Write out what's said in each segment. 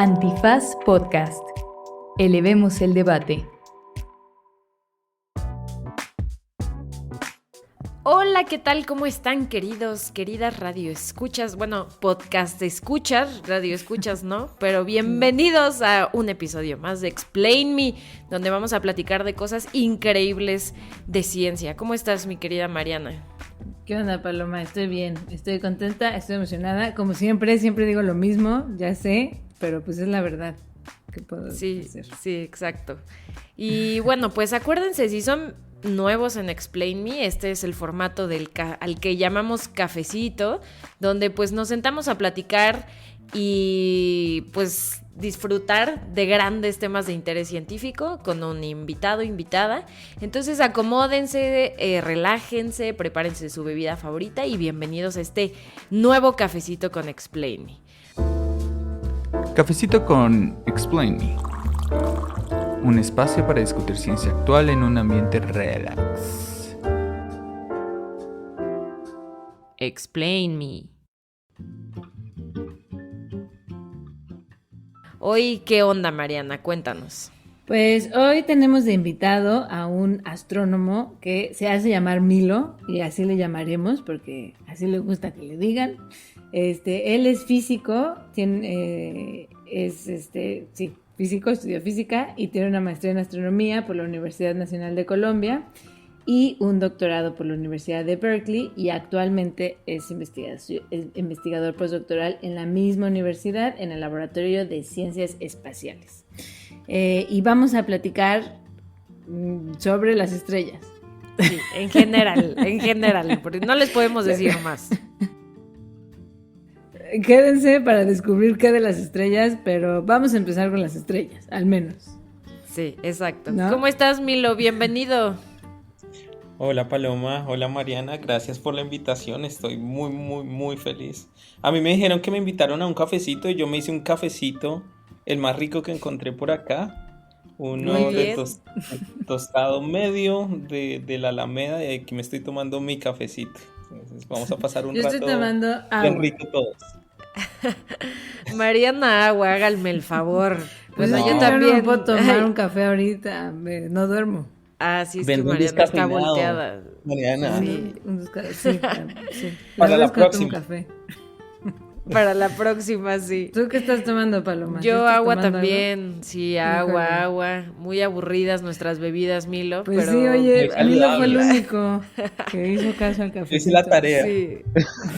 Antifaz Podcast. Elevemos el debate. Hola, ¿qué tal? ¿Cómo están, queridas radioescuchas? Bueno, podcast escuchas, radioescuchas, ¿no? Pero bienvenidos a un episodio más de Explain Me, donde vamos a platicar de cosas increíbles de ciencia. ¿Cómo estás, mi querida Mariana? ¿Qué onda, Paloma? Estoy bien, estoy contenta, estoy emocionada. Como siempre digo lo mismo, ya sé, pero pues es la verdad. ¿Qué puedo hacer? Sí, exacto. Y bueno, pues acuérdense, si son nuevos en Explain Me, este es el formato al que llamamos cafecito, donde pues nos sentamos a platicar y pues disfrutar de grandes temas de interés científico con un invitado, invitada. Entonces acomódense, relájense, prepárense su bebida favorita y bienvenidos a este nuevo cafecito con Explain Me. Cafecito con Explain Me. Un espacio para discutir ciencia actual en un ambiente relax. Explain Me. Hoy, ¿qué onda, Mariana? Cuéntanos. Pues hoy tenemos de invitado a un astrónomo que se hace llamar Milo, y así le llamaremos porque así le gusta que le digan. Él es físico, físico, estudió física y tiene una maestría en astronomía por la Universidad Nacional de Colombia y un doctorado por la Universidad de Berkeley, y actualmente es investigador postdoctoral en la misma universidad en el Laboratorio de Ciencias Espaciales. Y vamos a platicar sobre las estrellas. Sí, en general, porque no les podemos decir más. Quédense para descubrir qué de las estrellas, pero vamos a empezar con las estrellas, al menos. Sí, exacto. ¿No? ¿Cómo estás, Milo? Bienvenido. Hola Paloma, hola Mariana, gracias por la invitación, estoy muy feliz. A mí me dijeron que me invitaron a un cafecito y yo me hice un cafecito, el más rico que encontré por acá, uno de tostado medio de la Alameda, y aquí me estoy tomando mi cafecito. Entonces vamos a pasar un Yo rato estoy tomando agua. bien rico todos. Mariana Agua, háganme el favor. Pues Bueno, no, yo también. no puedo tomar un café ahorita, no duermo. Ah, sí, es Vengo que Mariana está descafeinado, volteada. Mariana. Sí, sí. Para la vez que no tomo próxima. café. Para la próxima, sí. ¿Tú qué estás tomando, Paloma? Yo ¿Estás agua tomando también, algo? sí, Híjole. agua. Muy aburridas nuestras bebidas, Milo. Pues pero... sí, oye, Muy Milo fue el saludable. único que hizo caso al café. Hice la tarea.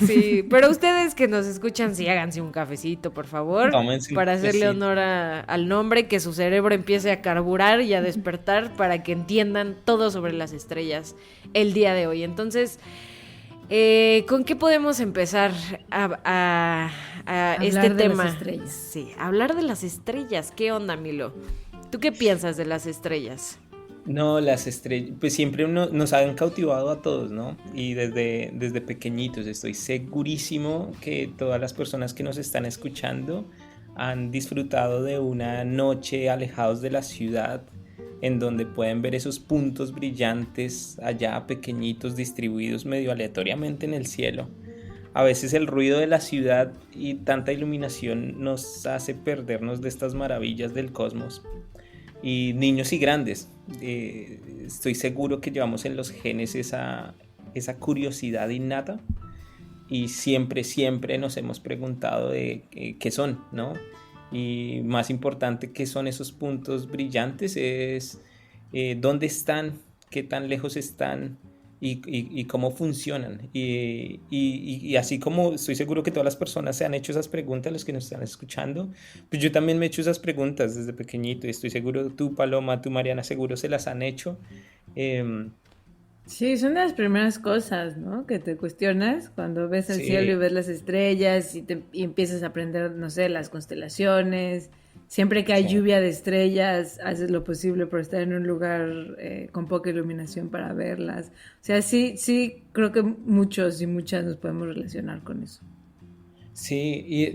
Sí, pero ustedes que nos escuchan, sí, háganse un cafecito, por favor, Tómense un para hacerle cafecito. honor al nombre, que su cerebro empiece a carburar y a despertar para que entiendan todo sobre las estrellas el día de hoy. Entonces, ¿con qué podemos empezar a este Hablar de tema? las estrellas. Sí, hablar de las estrellas. ¿Qué onda, Milo? ¿Tú qué piensas de las estrellas? No, las estrellas, pues siempre nos han cautivado a todos, ¿no? Y desde pequeñitos estoy segurísimo que todas las personas que nos están escuchando han disfrutado de una noche alejados de la ciudad, en donde pueden ver esos puntos brillantes allá pequeñitos distribuidos medio aleatoriamente en el cielo. A veces el ruido de la ciudad y tanta iluminación nos hace perdernos de estas maravillas del cosmos. Y niños y grandes, estoy seguro que llevamos en los genes esa curiosidad innata, y siempre nos hemos preguntado de qué son, ¿no? Y más importante, qué son esos puntos brillantes, es dónde están, qué tan lejos están y cómo funcionan. Y así como estoy seguro que todas las personas se han hecho esas preguntas, los que nos están escuchando, pues yo también me he hecho esas preguntas desde pequeñito, y estoy seguro tú, Paloma, tú, Mariana, seguro se las han hecho. Sí, son de las primeras cosas, ¿no? Que te cuestionas cuando ves el Sí. cielo y ves las estrellas y empiezas a aprender, no sé, las constelaciones. Siempre que hay Sí. lluvia de estrellas, haces lo posible por estar en un lugar con poca iluminación para verlas. O sea, sí, creo que muchos y muchas nos podemos relacionar con eso. Sí, y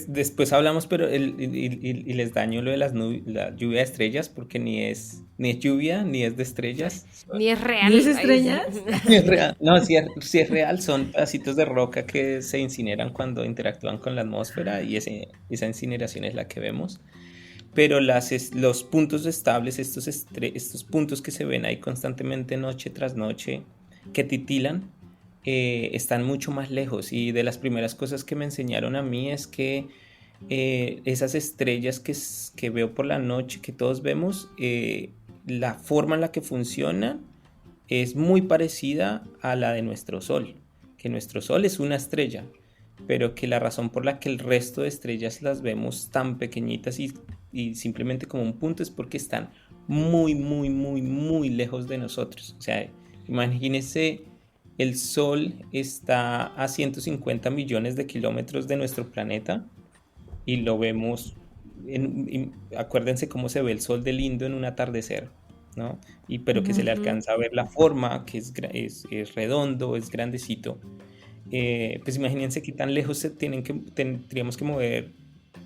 después hablamos, pero y les daño lo de la lluvia de estrellas, porque ni es lluvia, ni es de estrellas. Ni es real. ¿No es Ay, estrellas? Ni es real. No, sí es real, son pedacitos de roca que se incineran cuando interactúan con la atmósfera y esa incineración es la que vemos. Pero los puntos estables, estos puntos que se ven ahí constantemente noche tras noche, que titilan, están mucho más lejos. Y de las primeras cosas que me enseñaron a mí es que esas estrellas que veo por la noche, que todos vemos, la forma en la que funcionan es muy parecida a la de nuestro Sol, que nuestro Sol es una estrella, pero que la razón por la que el resto de estrellas las vemos tan pequeñitas y simplemente como un punto es porque están muy, muy, muy, muy lejos de nosotros. O sea, imagínense, el Sol está a 150 millones de kilómetros de nuestro planeta y lo vemos, acuérdense cómo se ve el Sol de lindo en un atardecer, ¿no? Pero que se le alcanza a ver la forma, que es redondo, es grandecito. Pues imagínense qué tan lejos tendríamos que mover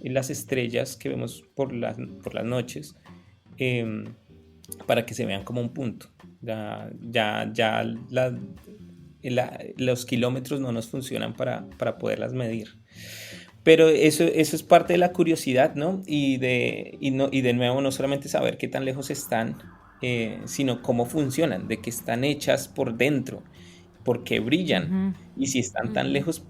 las estrellas que vemos por las noches, para que se vean como un punto. Los kilómetros no nos funcionan para poderlas medir. Pero eso es parte de la curiosidad, ¿no? Y de nuevo, no solamente saber qué tan lejos están, sino cómo funcionan, de qué están hechas por dentro, por qué brillan, y si están tan lejos,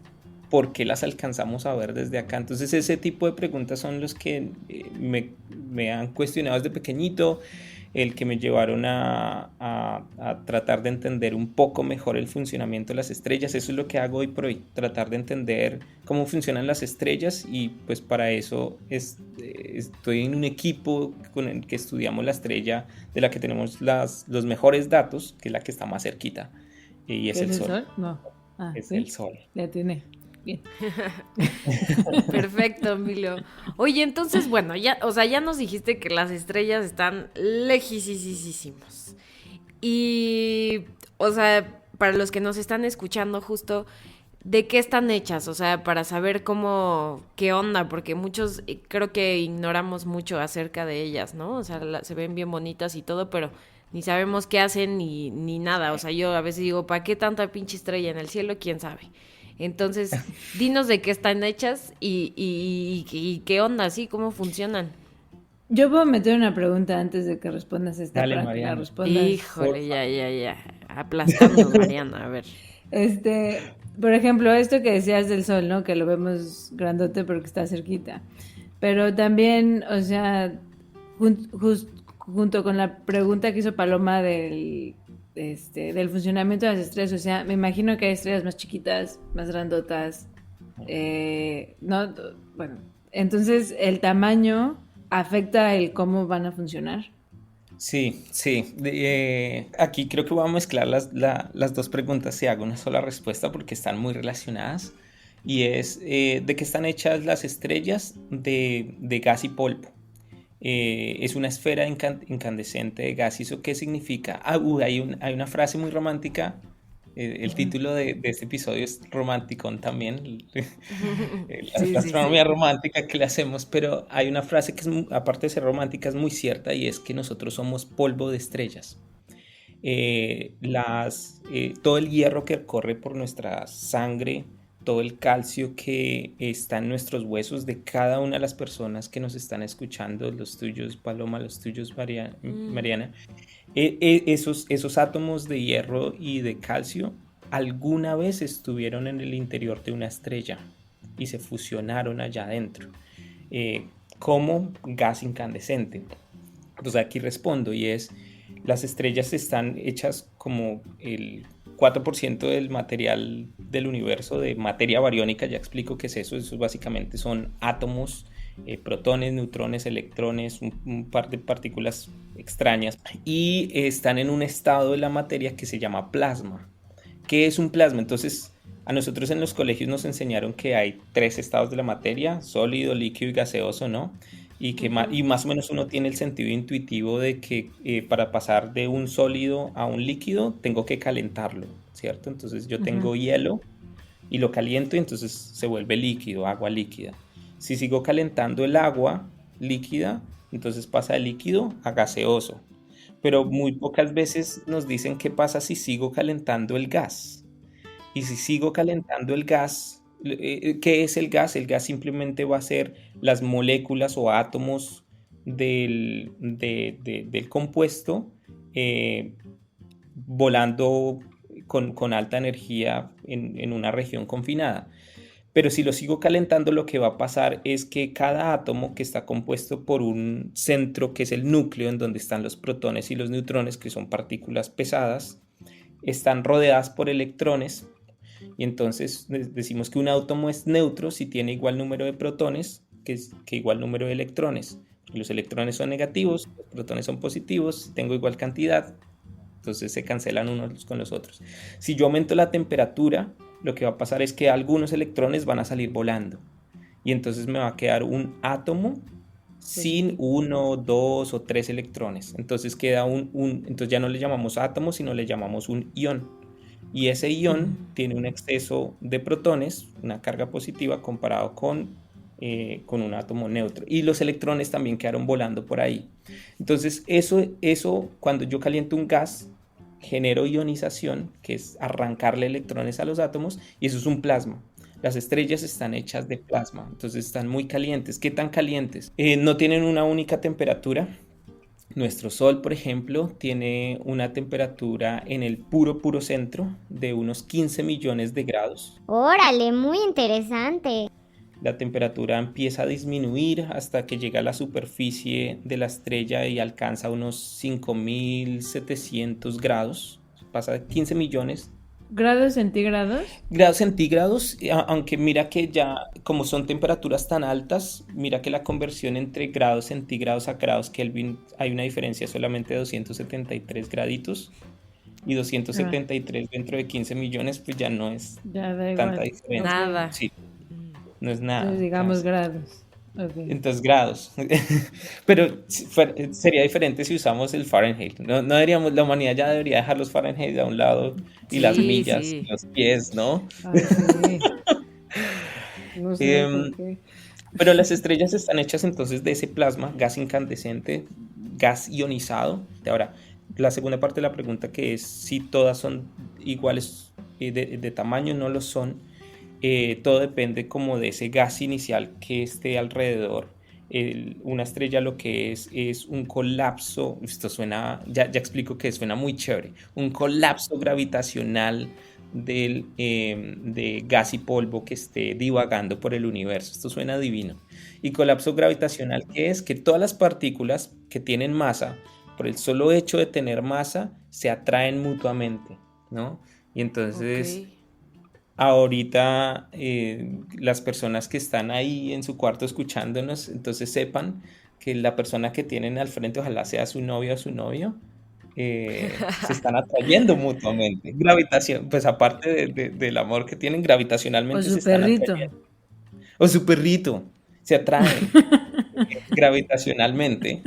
¿por qué las alcanzamos a ver desde acá? Entonces ese tipo de preguntas son los que me han cuestionado desde pequeñito, el que me llevaron a tratar de entender un poco mejor el funcionamiento de las estrellas. Eso es lo que hago hoy por hoy, tratar de entender cómo funcionan las estrellas, y pues para eso estoy en un equipo con el que estudiamos la estrella de la que tenemos los mejores datos, que es la que está más cerquita, y es el Sol. No. Es ¿sí? el Sol. Ya tiene. Bien. Perfecto, Emilio. Oye, entonces, bueno, ya nos dijiste que las estrellas están lejísimos. Y, o sea, para los que nos están escuchando justo, ¿de qué están hechas? O sea, para saber qué onda, porque muchos creo que ignoramos mucho acerca de ellas, ¿no? O sea, se ven bien bonitas y todo, pero ni sabemos qué hacen ni nada. O sea, yo a veces digo, ¿para qué tanta pinche estrella en el cielo? ¿Quién sabe? Entonces, dinos de qué están hechas y qué onda, ¿sí? ¿Cómo funcionan? Yo puedo meter una pregunta antes de que respondas esta. Dale, para Mariana. que la respondas. Híjole, ya. Aplastando, Mariana, a ver. Por ejemplo, esto que decías del Sol, ¿no? Que lo vemos grandote porque está cerquita. Pero también, o sea, junto con la pregunta que hizo Paloma del funcionamiento de las estrellas, o sea, me imagino que hay estrellas más chiquitas, más grandotas, ¿no? Bueno, entonces el tamaño afecta el cómo van a funcionar. Sí. Aquí creo que voy a mezclar las dos preguntas y hago una sola respuesta porque están muy relacionadas. Y es, ¿de qué están hechas las estrellas? De gas y polvo. Es una esfera incandescente de gas. ¿Y eso qué significa? Hay una frase muy romántica. El título de este episodio es romanticón también. La astronomía romántica que le hacemos, pero hay una frase que aparte de ser romántica, es muy cierta, y es que nosotros somos polvo de estrellas. Todo el hierro que corre por nuestra sangre, todo el calcio que está en nuestros huesos de cada una de las personas que nos están escuchando, los tuyos, Paloma, los tuyos, Mariana, esos átomos de hierro y de calcio alguna vez estuvieron en el interior de una estrella y se fusionaron allá adentro, como gas incandescente. Entonces aquí respondo, y es, las estrellas están hechas como el 4% del material del universo, de materia bariónica. Ya explico qué es eso. Eso básicamente son átomos, protones, neutrones, electrones, un par de partículas extrañas, y están en un estado de la materia que se llama plasma. ¿Qué es un plasma? Entonces, a nosotros en los colegios nos enseñaron que hay 3 estados de la materia: sólido, líquido y gaseoso, ¿no? Y más o menos uno tiene el sentido intuitivo de que para pasar de un sólido a un líquido tengo que calentarlo, ¿cierto? Entonces yo tengo hielo, y lo caliento y entonces se vuelve líquido, agua líquida. Si sigo calentando el agua líquida, entonces pasa de líquido a gaseoso. Pero muy pocas veces nos dicen qué pasa si sigo calentando el gas. Y si sigo calentando el gas, ¿qué es el gas? El gas simplemente va a ser las moléculas o átomos del compuesto volando con alta energía en una región confinada. Pero si lo sigo calentando, lo que va a pasar es que cada átomo, que está compuesto por un centro, que es el núcleo, en donde están los protones y los neutrones, que son partículas pesadas, están rodeadas por electrones. Y entonces decimos que un átomo es neutro si tiene igual número de protones que igual número de electrones. Los electrones son negativos, los protones son positivos, si tengo igual cantidad, entonces se cancelan unos con los otros. Si yo aumento la temperatura, lo que va a pasar es que algunos electrones van a salir volando y entonces me va a quedar un átomo sin 1, 2 o 3 electrones. Entonces queda entonces ya no le llamamos átomo, sino le llamamos un ión. Y ese ión tiene un exceso de protones, una carga positiva comparado con un átomo neutro. Y los electrones también quedaron volando por ahí. Entonces eso cuando yo caliento un gas, genero ionización, que es arrancarle electrones a los átomos, y eso es un plasma. Las estrellas están hechas de plasma, entonces están muy calientes. ¿Qué tan calientes? No tienen una única temperatura. Nuestro Sol, por ejemplo, tiene una temperatura en el puro centro de unos 15 millones de grados. Órale, muy interesante. La temperatura empieza a disminuir hasta que llega a la superficie de la estrella y alcanza unos 5.700 grados. Pasa de 15 millones. ¿Grados centígrados? Grados centígrados, aunque mira que ya, como son temperaturas tan altas, mira que la conversión entre grados centígrados a grados Kelvin, hay una diferencia solamente de 273 graditos. Y 273 dentro de 15 millones, pues ya no es tanta diferencia. Nada. Sí, no es nada. Entonces, digamos grados. Okay. Entonces, grados. Pero sería diferente si usamos el Fahrenheit. No deberíamos, la humanidad ya debería dejar los Fahrenheit a un lado y las millas, y los pies, ¿no? Ay, sí. No sé por qué. Pero las estrellas están hechas entonces de ese plasma, gas incandescente, gas ionizado. Ahora, la segunda parte de la pregunta, que es si todas son iguales de tamaño, no lo son. Todo depende como de ese gas inicial que esté alrededor. Una estrella lo que es un colapso, esto suena, ya explico que suena muy chévere, un colapso gravitacional de gas y polvo que esté divagando por el universo. Esto suena divino. Y colapso gravitacional, ¿qué es? Que todas las partículas que tienen masa, por el solo hecho de tener masa, se atraen mutuamente, ¿no? Y entonces... Okay. Ahorita las personas que están ahí en su cuarto escuchándonos, entonces sepan que la persona que tienen al frente, ojalá sea su novio o su novio, se están atrayendo mutuamente. Gravitación, pues aparte del amor que tienen, gravitacionalmente se están atrayendo. O su perrito, se atraen gravitacionalmente.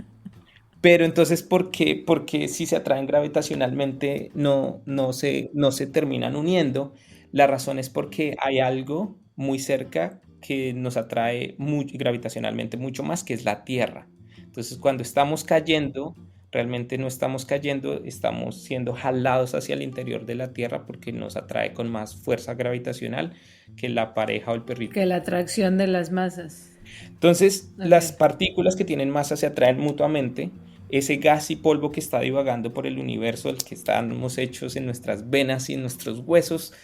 Pero entonces, ¿por qué si se atraen gravitacionalmente no se terminan uniendo? La razón es porque hay algo muy cerca que nos atrae gravitacionalmente mucho más, que es la Tierra. Entonces, cuando estamos cayendo, realmente no estamos cayendo, estamos siendo jalados hacia el interior de la Tierra porque nos atrae con más fuerza gravitacional que la pareja o el perrito. Que la atracción de las masas. Entonces, las partículas que tienen masa se atraen mutuamente. Ese gas y polvo que está divagando por el universo, el que estamos hechos en nuestras venas y en nuestros huesos,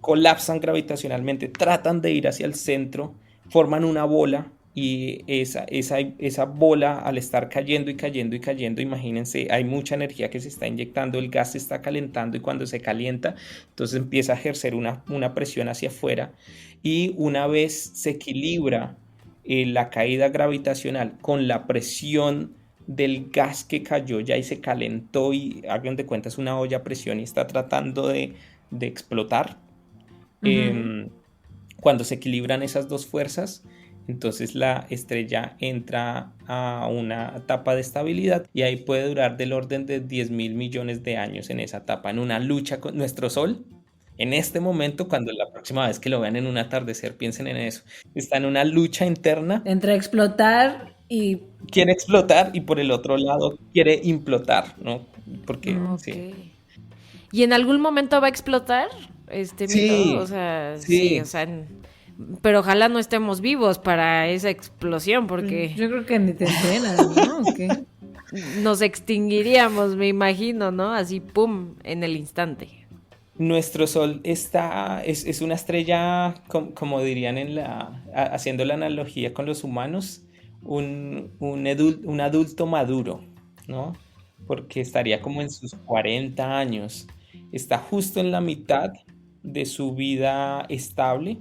colapsan gravitacionalmente, tratan de ir hacia el centro, forman una bola, y esa bola, al estar cayendo y cayendo y cayendo, imagínense, hay mucha energía que se está inyectando, el gas se está calentando, y cuando se calienta, entonces empieza a ejercer una presión hacia afuera, y una vez se equilibra la caída gravitacional con la presión del gas que cayó ya y se calentó, y hagan de cuenta es una olla a presión y está tratando de explotar. Cuando se equilibran esas dos fuerzas, entonces la estrella entra a una etapa de estabilidad, y ahí puede durar del orden de 10.000 millones de años en esa etapa, en una lucha con nuestro Sol. En este momento, cuando la próxima vez que lo vean en un atardecer, piensen en eso. Está en una lucha interna, Entre explotar y... quiere explotar y por el otro lado quiere implotar, ¿no? Porque, Ok. sí. ¿Y en algún momento va a explotar este Sí, mito? O sea, sí, o sí. sea, pero ojalá no estemos vivos para esa explosión porque Yo creo que ni te entrenas, ¿no? ¿O qué? nos extinguiríamos, me imagino, ¿no? Así, pum, en el instante. Nuestro Sol es una estrella, como dirían haciendo la analogía con los humanos, un adulto maduro, ¿no? Porque estaría como en sus 40 años. Está justo en la mitad de su vida estable.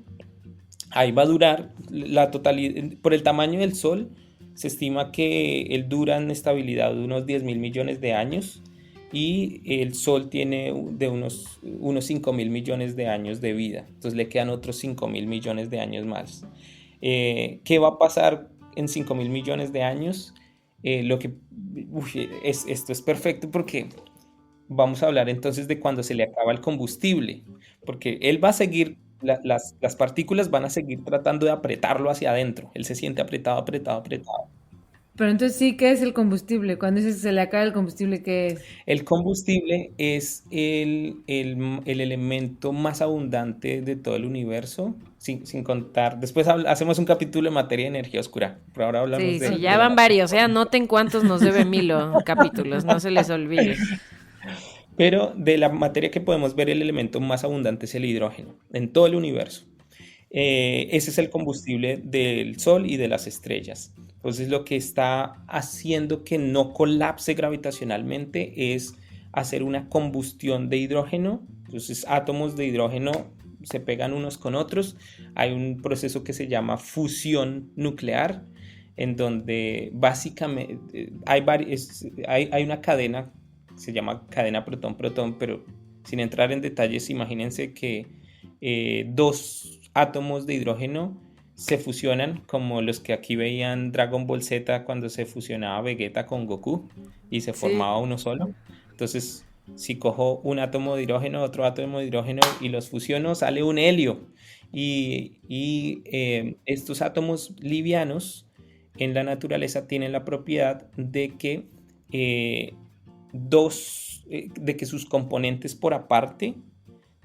Ahí va a durar la totalidad. Por el tamaño del Sol, se estima que él dura en estabilidad de unos 10 mil millones de años y el Sol tiene de unos 5 mil millones de años de vida. Entonces le quedan otros 5 mil millones de años más. ¿Qué va a pasar en 5 mil millones de años? Esto es perfecto porque vamos a hablar entonces de cuando se le acaba el combustible, porque él va a seguir, las partículas van a seguir tratando de apretarlo hacia adentro. Él se siente apretado, apretado, apretado. Pero entonces sí, ¿qué es el combustible? Cuando dices que se le acaba el combustible, ¿qué es? El combustible es el elemento más abundante de todo el universo, sin contar. Después hacemos un capítulo en materia de energía oscura. Por ahora hablamos Sí, de ya la van materia. varios, anoten cuántos nos debe Milo capítulos, no se les olvide. Pero de la materia que podemos ver, el elemento más abundante es el hidrógeno en todo el universo. Ese es el combustible del Sol y de las estrellas. Entonces lo que está haciendo que no colapse gravitacionalmente es hacer una combustión de hidrógeno. Entonces átomos de hidrógeno se pegan unos con otros. Hay un proceso que se llama fusión nuclear, en donde básicamente hay una cadena, se llama cadena protón-protón, pero sin entrar en detalles, imagínense que dos átomos de hidrógeno se fusionan, como los que aquí veían Dragon Ball Z cuando se fusionaba Vegeta con Goku y se formaba uno solo. Entonces, si cojo un átomo de hidrógeno, otro átomo de hidrógeno y los fusiono, sale un helio. Estos átomos livianos en la naturaleza tienen la propiedad de que de que sus componentes por aparte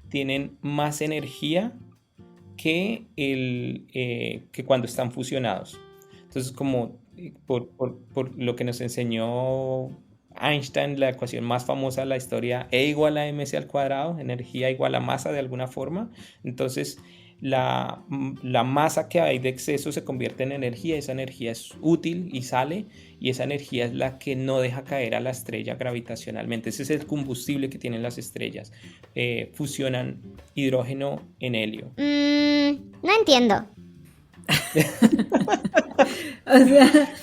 tienen más energía que cuando están fusionados. Entonces, como por lo que nos enseñó Einstein, la ecuación más famosa de la historia, E igual a mc al cuadrado, energía igual a masa de alguna forma. Entonces, la masa que hay de exceso se convierte en energía, esa energía es útil y sale, y esa energía es la que no deja caer a la estrella gravitacionalmente. Ese es el combustible que tienen las estrellas. Fusionan hidrógeno en helio. No entiendo. O sea,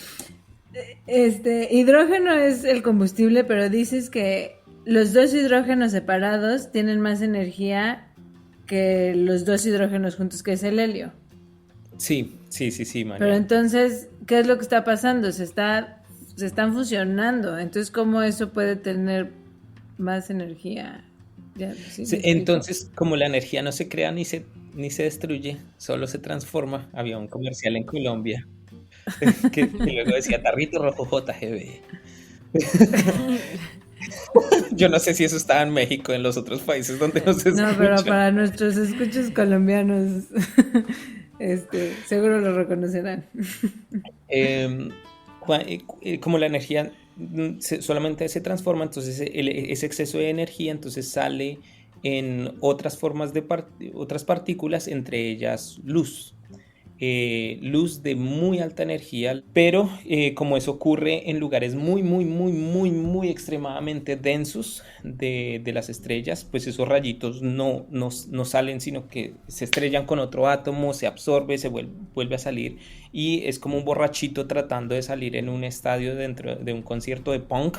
hidrógeno es el combustible, pero dices que los dos hidrógenos separados tienen más energía que los dos hidrógenos juntos, que es el helio. Sí, María. Pero entonces, ¿qué es lo que está pasando? Se están fusionando. Entonces, ¿cómo eso puede tener más energía? Ya, sí, entonces, como la energía no se crea ni se destruye, solo se transforma. Había un comercial en Colombia que luego decía Tarrito Rojo JGB. Yo no sé si eso estaba en México, en los otros países donde nos escuchan. No, pero para nuestros escuchos colombianos, seguro lo reconocerán. Como la energía solamente se transforma, entonces ese exceso de energía entonces sale en otras formas otras partículas, entre ellas luz. Luz de muy alta energía, pero como eso ocurre en lugares muy extremadamente densos de las estrellas, pues esos rayitos no salen, sino que se estrellan con otro átomo, se absorbe, se vuelve a salir, y es como un borrachito tratando de salir en un estadio dentro de un concierto de punk.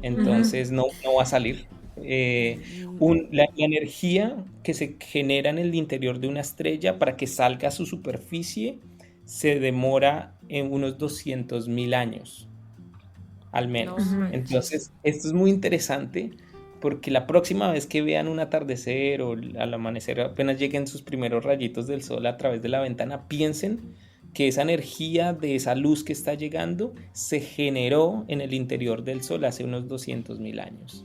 Entonces no va a salir. La energía que se genera en el interior de una estrella para que salga a su superficie se demora en unos 200.000 años, al menos. No, entonces, esto es muy interesante porque la próxima vez que vean un atardecer o al amanecer, apenas lleguen sus primeros rayitos del sol a través de la ventana, piensen que esa energía de esa luz que está llegando se generó en el interior del sol hace unos 200.000 años.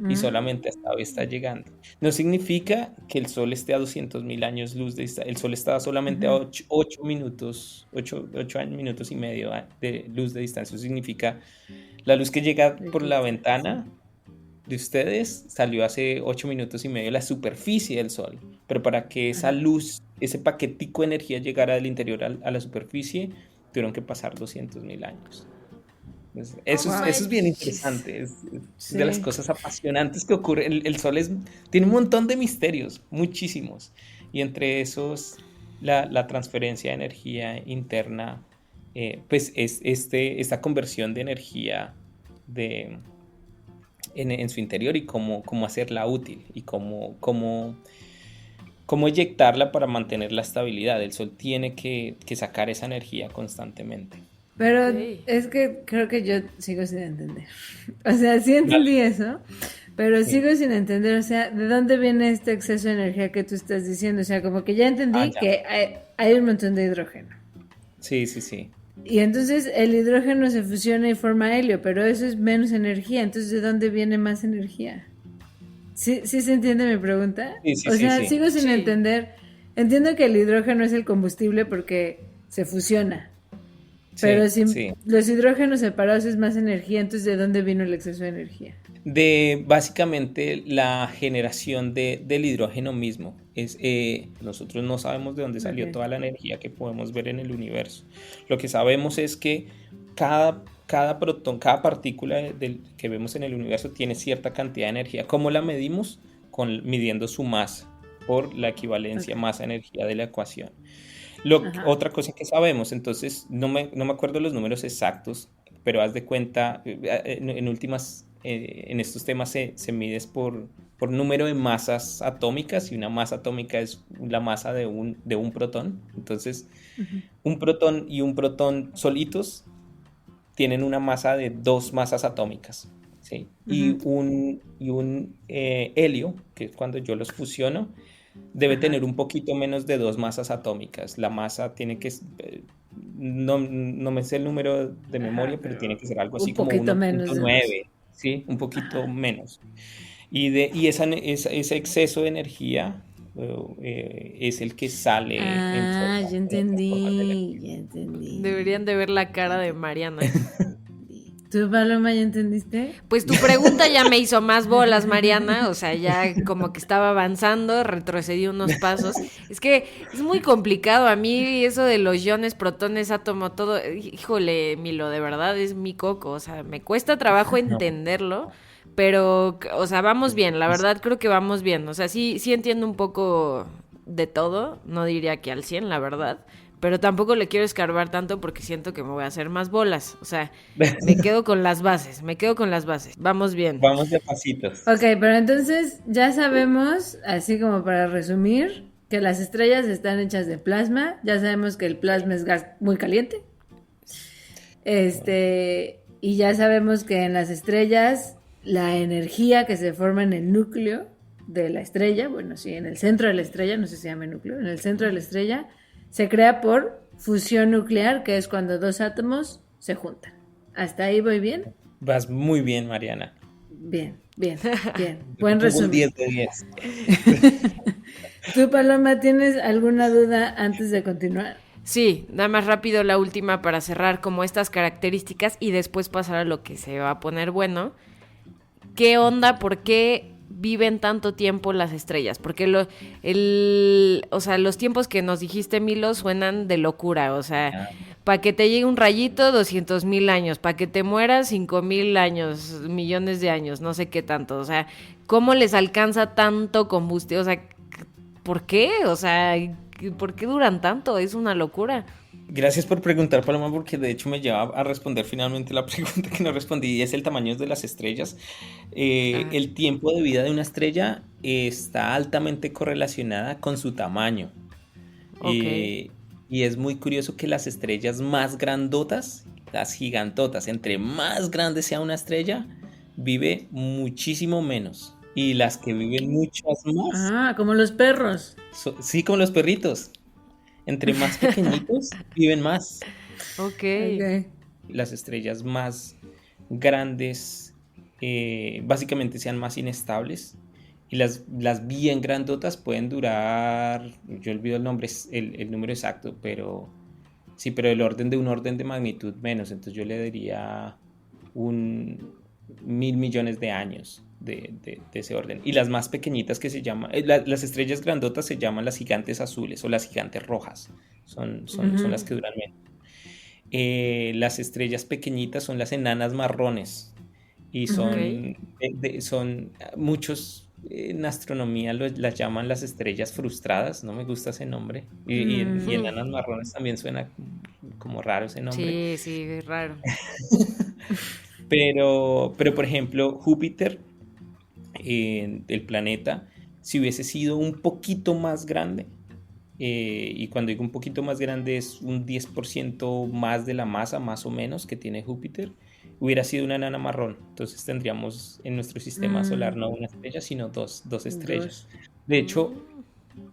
Y solamente hasta hoy está llegando. No significa que el sol esté a 200.000 años luz de distancia. El sol está solamente a 8 minutos, 8 minutos y medio de luz de distancia. Eso significa la luz que llega por la ventana de ustedes salió hace 8 minutos y medio la superficie del sol. Pero para que esa luz, ese paquetico de energía llegara del interior a la superficie, tuvieron que pasar 200.000 años. Eso es bien interesante, es de las cosas apasionantes que ocurren. El sol tiene un montón de misterios, muchísimos, y entre esos la transferencia de energía interna, pues es esta conversión de energía en su interior y cómo hacerla útil y cómo eyectarla para mantener la estabilidad. El sol tiene que sacar esa energía constantemente. Pero Sí. es que creo que yo sigo sin entender. O sea, sí entendí eso, pero sigo sin entender, o sea, ¿de dónde viene este exceso de energía que tú estás diciendo? O sea, como que ya entendí Ya. que hay un montón de hidrógeno. Sí. Y entonces el hidrógeno se fusiona y forma helio, pero eso es menos energía. Entonces, ¿de dónde viene más energía? ¿Sí se entiende mi pregunta? Sí, O sea, sí. sigo sin Sí. entender. Entiendo que el hidrógeno es el combustible porque se fusiona. Pero si los hidrógenos separados es más energía, entonces ¿de dónde vino el exceso de energía? De básicamente la generación del hidrógeno mismo. Nosotros no sabemos de dónde salió toda la energía que podemos ver en el universo. Lo que sabemos es que cada protón, cada partícula que vemos en el universo tiene cierta cantidad de energía. ¿Cómo la medimos? Midiendo su masa por la equivalencia masa-energía de la ecuación. Otra cosa que sabemos, entonces no me acuerdo los números exactos, pero haz de cuenta, en últimas, en estos temas se mide por número de masas atómicas, y una masa atómica es la masa de un protón. Entonces, un protón y un protón solitos tienen una masa de 2 masas atómicas, ¿sí? Y un helio, que es cuando yo los fusiono, debe tener un poquito menos de 2 masas atómicas. La masa tiene que... no me sé el número de memoria, pero tiene que ser algo así como 1.9, ¿sí? Un poquito menos. Y ese exceso de energía es el que sale ya entendí. Deberían de ver la cara de Mariana. ¿Tú, Paloma, ya entendiste? Pues tu pregunta ya me hizo más bolas, Mariana. O sea, ya como que estaba avanzando, retrocedí unos pasos. Es que es muy complicado. A mí eso de los iones, protones, átomo, todo, híjole, Milo, de verdad es mi coco. O sea, me cuesta trabajo entenderlo, pero, o sea, vamos bien. La verdad creo que vamos bien. O sea, sí entiendo un poco de todo. No diría que al 100, la verdad. Pero tampoco le quiero escarbar tanto porque siento que me voy a hacer más bolas. O sea, me quedo con las bases. Vamos bien. Vamos de pasitos. Ok, pero entonces ya sabemos, así como para resumir, que las estrellas están hechas de plasma. Ya sabemos que el plasma es gas muy caliente. Y ya sabemos que en las estrellas la energía que se forma en el núcleo de la estrella, bueno, sí, en el centro de la estrella, no sé si se llama núcleo, en el centro de la estrella, se crea por fusión nuclear, que es cuando 2 átomos se juntan. ¿Hasta ahí voy bien? Vas muy bien, Mariana. Bien. Buen resumen. 10 de 10. ¿Tú, Paloma, tienes alguna duda antes de continuar? Sí, nada más rápido la última para cerrar como estas características y después pasar a lo que se va a poner bueno. ¿Qué onda? ¿Por qué viven tanto tiempo las estrellas? Porque o sea, los tiempos que nos dijiste, Milo, suenan de locura. O sea, para que te llegue un rayito, 200.000 años. Para que te mueras, 5.000 años, millones de años, no sé qué tanto. O sea, ¿cómo les alcanza tanto combustible? O sea, ¿por qué? O sea, ¿por qué duran tanto? Es una locura. Gracias por preguntar, Paloma, porque de hecho me lleva a responder finalmente la pregunta que no respondí, y es el tamaño de las estrellas. El tiempo de vida de una estrella está altamente correlacionada con su tamaño. Okay. Y es muy curioso que las estrellas más grandotas, las gigantotas, entre más grande sea una estrella, vive muchísimo menos. Y las que viven muchas más, Ah, como los perros. sí, como los perritos. Entre más pequeñitos, viven más. Ok. Ok. Las estrellas más grandes básicamente sean más inestables. Y las bien grandotas pueden durar, yo olvido el nombre, el número exacto, pero sí, pero el orden de un orden de magnitud menos. Entonces yo le diría un 1.000 millones de años de ese orden. Y las más pequeñitas que se llaman, las estrellas grandotas se llaman las gigantes azules o las gigantes rojas. Son las que duran menos. Las estrellas pequeñitas son las enanas marrones y son muchos en astronomía las llaman las estrellas frustradas. No me gusta ese nombre. Y enanas marrones también suena como raro ese nombre. Sí, sí, es raro. Pero por ejemplo, Júpiter, el planeta, si hubiese sido un poquito más grande, y cuando digo un poquito más grande es un 10% más de la masa, más o menos, que tiene Júpiter, hubiera sido una enana marrón. Entonces tendríamos en nuestro sistema solar no una estrella, sino dos estrellas. De hecho,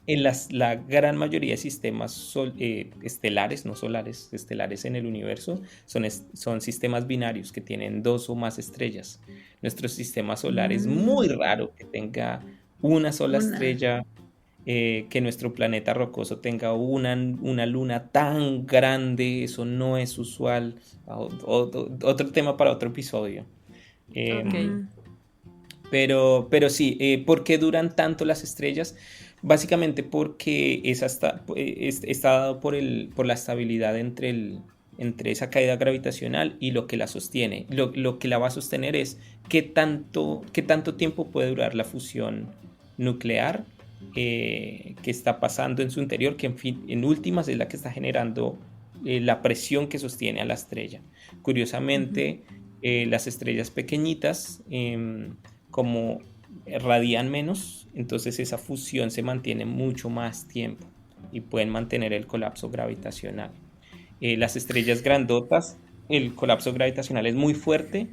en la gran mayoría de sistemas estelares, no solares, estelares en el universo, son sistemas binarios que tienen dos o más estrellas. Nuestro sistema solar es muy raro que tenga una sola estrella, que nuestro planeta rocoso tenga una luna tan grande. Eso no es usual. Otro tema para otro episodio. Ok. Pero sí, ¿por qué duran tanto las estrellas? Básicamente porque está dado por la estabilidad entre esa caída gravitacional y lo que la sostiene. Lo que la va a sostener es qué tanto tiempo puede durar la fusión nuclear que está pasando en su interior, que en últimas es la que está generando la presión que sostiene a la estrella. Curiosamente, las estrellas pequeñitas, como radian menos, entonces esa fusión se mantiene mucho más tiempo y pueden mantener el colapso gravitacional. Las estrellas grandotas, el colapso gravitacional es muy fuerte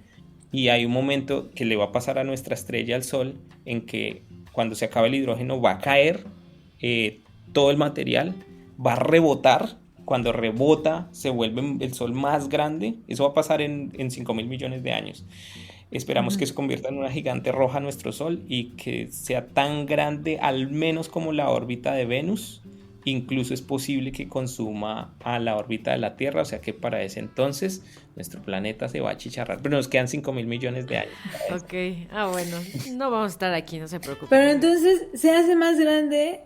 y hay un momento que le va a pasar a nuestra estrella, al Sol, en que cuando se acabe el hidrógeno va a caer todo el material, va a rebotar. Cuando rebota se vuelve el Sol más grande. Eso va a pasar en 5.000 millones de años. Esperamos que se convierta en una gigante roja nuestro Sol y que sea tan grande al menos como la órbita de Venus. Incluso es posible que consuma a la órbita de la Tierra, o sea que para ese entonces nuestro planeta se va a achicharrar, pero nos quedan 5.000 millones de años. Ok, bueno, no vamos a estar aquí, no se preocupen. Pero entonces se hace más grande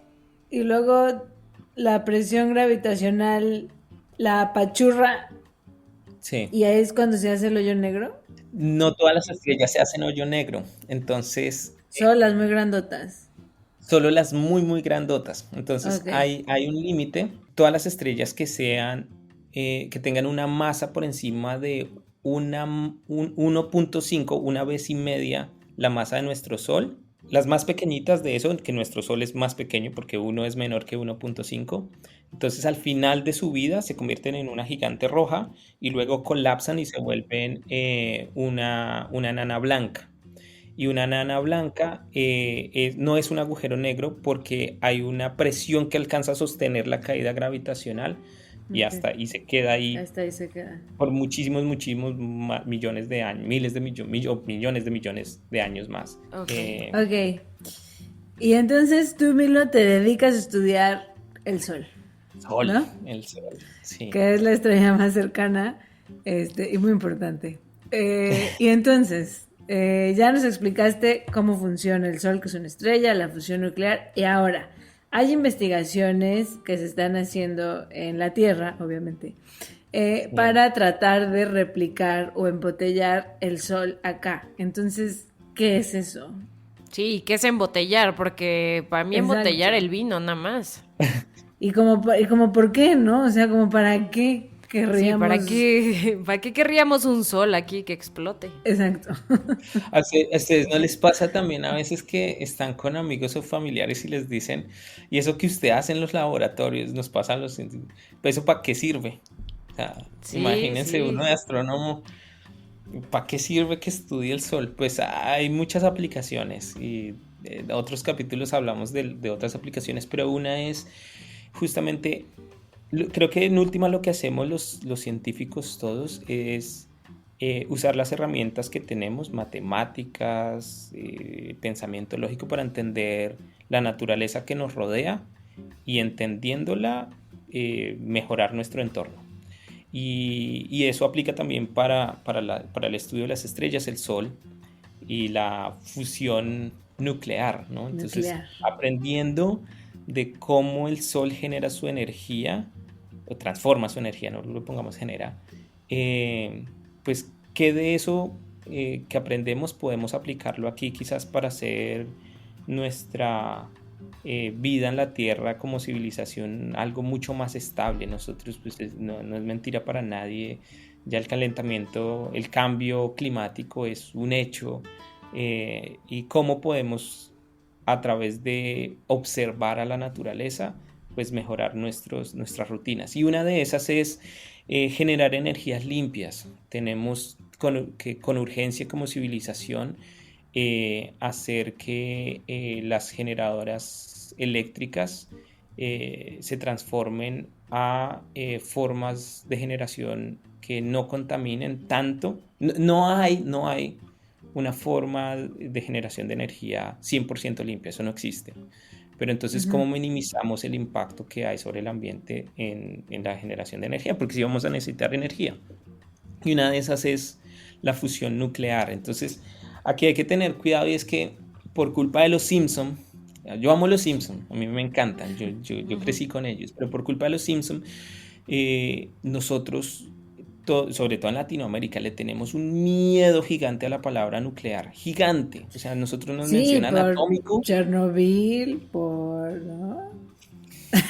y luego la presión gravitacional la apachurra. Sí. ¿Y ahí es cuando se hace el hoyo negro? No todas las estrellas se hacen hoyo negro, entonces Solo las muy grandotas. solo las muy muy grandotas. Entonces Ok. hay un límite. Todas las estrellas que tengan una masa por encima de 1.5, una vez y media la masa de nuestro Sol. Las más pequeñitas de eso, que nuestro Sol es más pequeño porque 1 es menor que 1.5. Entonces al final de su vida se convierten en una gigante roja y luego colapsan y se vuelven una enana blanca. Y una enana blanca no es un agujero negro porque hay una presión que alcanza a sostener la caída gravitacional y y se queda ahí Hasta ahí se queda. por muchísimos millones de años, millones de millones de años más. Ok. Ok. Y entonces tú, Milo, te dedicas a estudiar el Sol, Sol, ¿no? el Sol, sí. Que es la estrella más cercana y muy importante. Y entonces, ya nos explicaste cómo funciona el Sol, que es una estrella, la fusión nuclear, y ahora, hay investigaciones que se están haciendo en la Tierra, obviamente, para tratar de replicar o embotellar el Sol acá. Entonces, ¿qué es eso? Sí, ¿qué es embotellar? Porque para mí Exacto. embotellar el vino nada más. Y como ¿por qué, no? O sea, como ¿para qué Sí, querríamos? ¿para qué querríamos un sol aquí que explote? Exacto. ¿A ustedes no les pasa también a veces que están con amigos o familiares y les dicen, y eso que usted hace en los laboratorios, nos pasa a los... ¿Eso para qué sirve? O sea, Sí, imagínense sí. uno de astrónomo ¿para qué sirve que estudie el sol? Pues hay muchas aplicaciones y en otros capítulos hablamos de otras aplicaciones, pero una es justamente, creo que en última lo que hacemos los científicos todos es usar las herramientas que tenemos, matemáticas, pensamiento lógico para entender la naturaleza que nos rodea y entendiéndola, mejorar nuestro entorno. Y eso aplica también para el estudio de las estrellas, el Sol y la fusión nuclear, ¿no? Entonces, aprendiendo de cómo el Sol genera su energía, o transforma su energía, no lo pongamos genera, pues qué de eso que aprendemos podemos aplicarlo aquí quizás para hacer nuestra vida en la Tierra como civilización algo mucho más estable. Nosotros, pues no es mentira para nadie, ya el calentamiento, el cambio climático es un hecho, y cómo podemos a través de observar a la naturaleza pues mejorar nuestras rutinas, y una de esas es generar energías limpias. Tenemos con urgencia como civilización hacer que las generadoras eléctricas se transformen a formas de generación que no contaminen tanto. No hay una forma de generación de energía 100% limpia, eso no existe. Pero entonces, ¿cómo minimizamos el impacto que hay sobre el ambiente en la generación de energía? Porque sí vamos a necesitar energía. Y una de esas es la fusión nuclear. Entonces, aquí hay que tener cuidado, y es que por culpa de los Simpson, yo amo los Simpson, a mí me encantan, yo crecí con ellos, pero por culpa de los Simpson, nosotros, sobre todo en Latinoamérica, le tenemos un miedo gigante a la palabra nuclear, gigante. O sea, nosotros nos mencionan por atómico. Chernobyl, ¿no?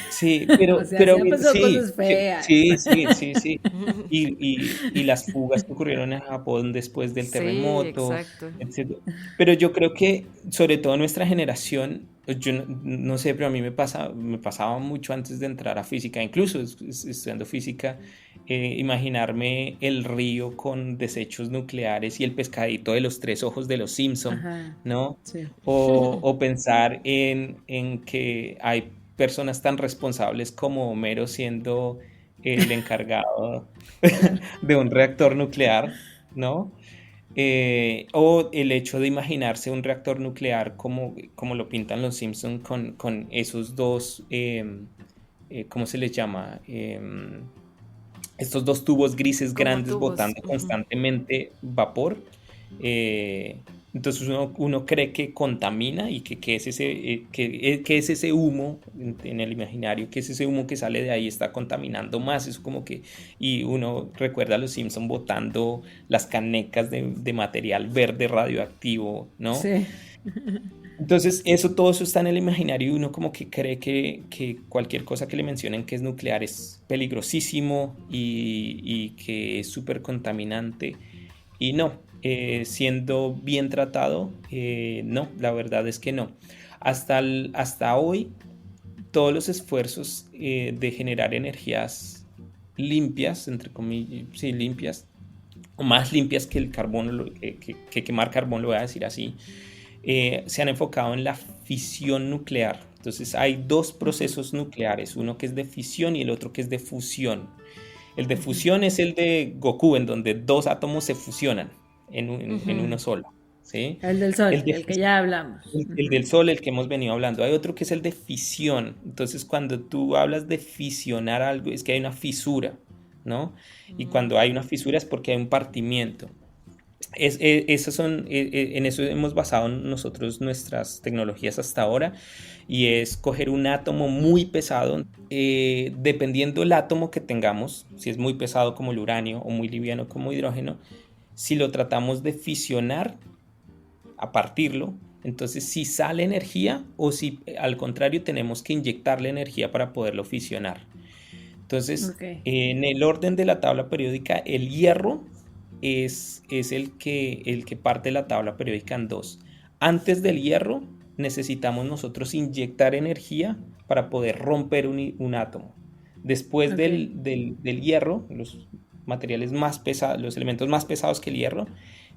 Sí, pero, o sea, pero se han pasado sí, cosas feas. sí. Y las fugas que ocurrieron en Japón después del terremoto, exacto. etc. Pero yo creo que, sobre todo nuestra generación, yo no sé, pero a mí me pasaba mucho antes de entrar a física, incluso estudiando física, imaginarme el río con desechos nucleares y el pescadito de los 3 ojos de los Simpson, ¿no? Sí. O pensar en que hay personas tan responsables como Homero siendo el encargado de un reactor nuclear, ¿no? O el hecho de imaginarse un reactor nuclear como lo pintan los Simpson con esos dos, ¿cómo se les llama? Estos 2 tubos grises Como grandes tubos. botando constantemente vapor. Entonces uno cree que contamina y que es ese humo en el imaginario, que es ese humo que sale de ahí, está contaminando más. Eso como que, y uno recuerda a los Simpson botando las canecas de material verde radioactivo, ¿no? Sí. Entonces todo eso está en el imaginario, y uno como que cree que cualquier cosa que le mencionen que es nuclear es peligrosísimo y que es súper contaminante, y no. Siendo bien tratado, no, la verdad es que no. Hasta hoy, todos los esfuerzos de generar energías limpias, entre comillas, sí, limpias, o más limpias que el carbón, que quemar carbón, lo voy a decir así, se han enfocado en la fisión nuclear. Entonces hay 2 procesos nucleares, uno que es de fisión y el otro que es de fusión. El de fusión es el de Goku, en donde 2 átomos se fusionan en uno solo, ¿sí? El del Sol, el que ya hablamos. El del Sol, el que hemos venido hablando. Hay otro que es el de fisión. Entonces, cuando tú hablas de fisionar algo, es que hay una fisura, ¿no? Y cuando hay una fisura es porque hay un partimiento. En eso hemos basado nosotros nuestras tecnologías hasta ahora, y es coger un átomo muy pesado, dependiendo el átomo que tengamos, si es muy pesado como el uranio o muy liviano como hidrógeno. Si lo tratamos de fisionar, a partirlo, entonces si sale energía, o si al contrario tenemos que inyectarle energía para poderlo fisionar. Entonces, en el orden de la tabla periódica, el hierro es el que parte la tabla periódica en 2. Antes del hierro necesitamos nosotros inyectar energía para poder romper un átomo. Después del hierro, los materiales más pesados, los elementos más pesados que el hierro,